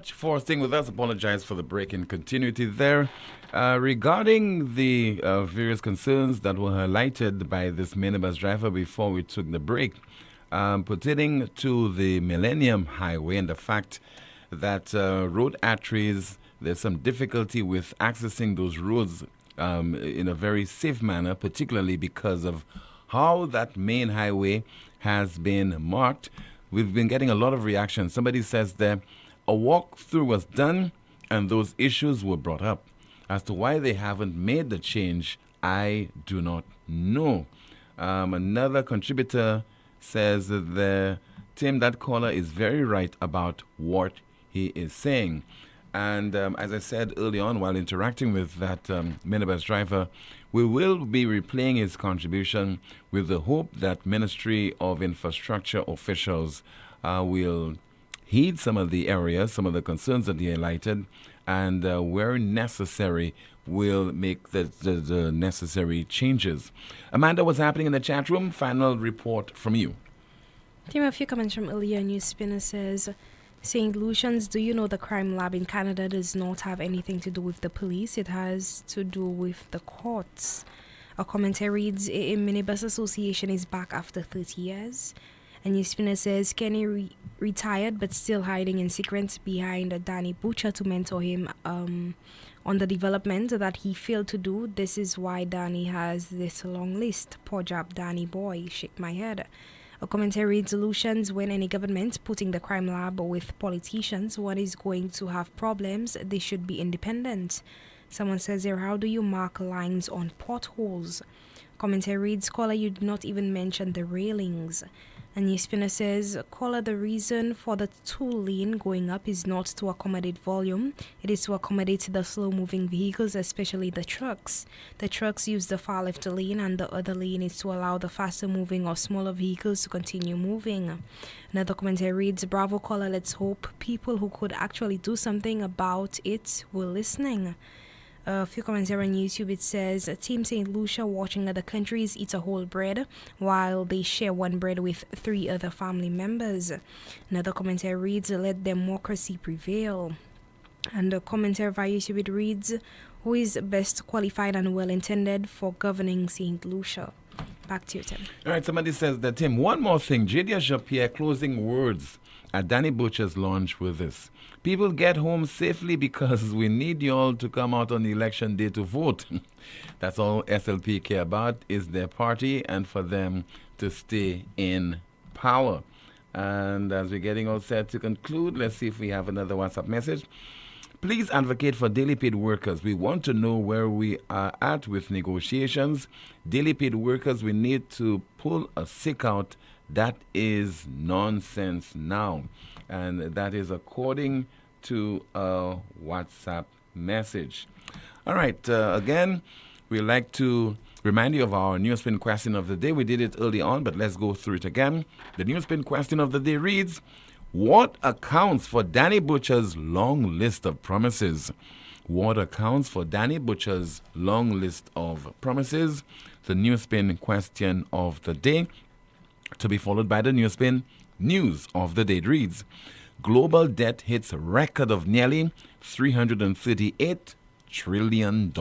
much for staying with us. Apologize for the break in continuity there. Regarding the various concerns that were highlighted by this minibus driver before we took the break, pertaining to the Millennium Highway and the fact that road arteries, there's some difficulty with accessing those roads in a very safe manner, particularly because of how that main highway has been marked. We've been getting a lot of reactions. Somebody says that a walkthrough was done and those issues were brought up. As to why they haven't made the change, I do not know. Another contributor says that Tim, that caller is very right about what he is saying. And as I said early on while interacting with that minibus driver, we will be replaying his contribution with the hope that Ministry of Infrastructure officials will heed some of the areas, some of the concerns that he highlighted, and where necessary, will make the necessary changes. Amanda, what's happening in the chat room? Final report from you. Tim, a few comments from earlier. Newspin says, St. Lucians, do you know the crime lab in Canada does not have anything to do with the police? It has to do with the courts. A commentary reads, a minibus association is back after 30 years. And Newspin says, Kenny retired but still hiding in secret behind Danny Butcher to mentor him on the development that he failed to do. This is why Danny has this long list. Poor job, Danny boy. Shake my head. A commentary reads, solutions when any government putting the crime lab with politicians, one is going to have problems. They should be independent. Someone says here, how do you mark lines on potholes? Commentary reads, caller, you did not even mention the railings. And Newspin says, caller, the reason for the 2-lane going up is not to accommodate volume. It is to accommodate the slow-moving vehicles, especially the trucks. The trucks use the far left lane, and the other lane is to allow the faster-moving or smaller vehicles to continue moving. Another commentary reads, bravo, caller, let's hope people who could actually do something about it were listening. A few comments here on YouTube. It says, Team St. Lucia watching other countries eat a whole bread while they share one bread with 3 other family members. Another commentary reads, let democracy prevail. And a commentary via YouTube, it reads, who is best qualified and well intended for governing St. Lucia? Back to you, Tim. All right, somebody says that, Tim, one more thing. J.D. Jean-Pierre closing words at Danny Butcher's launch with this. People get home safely because we need you all to come out on the election day to vote. That's all SLP care about is their party and for them to stay in power. And as we're getting all set to conclude, let's see if we have another WhatsApp message. Please advocate for daily paid workers. We want to know where we are at with negotiations. Daily paid workers, we need to pull a sick out. That is nonsense now. And that is according to a WhatsApp message. All right, again, we'd like to remind you of our Newspin question of the day. We did it early on, but let's go through it again. The Newspin question of the day reads, what accounts for Danny Butcher's long list of promises? What accounts for Danny Butcher's long list of promises? The Newspin question of the day, to be followed by the Newspin news of the day. It reads, global debt hits record of nearly $338 trillion.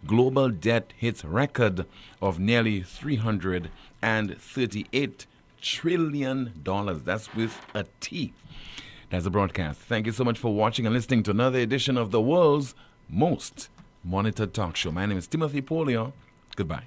Global debt hits record of nearly $338 trillion. That's with a T. That's the broadcast. Thank you so much for watching and listening to another edition of the world's most monitored talk show. My name is Timothy Poleon. Goodbye.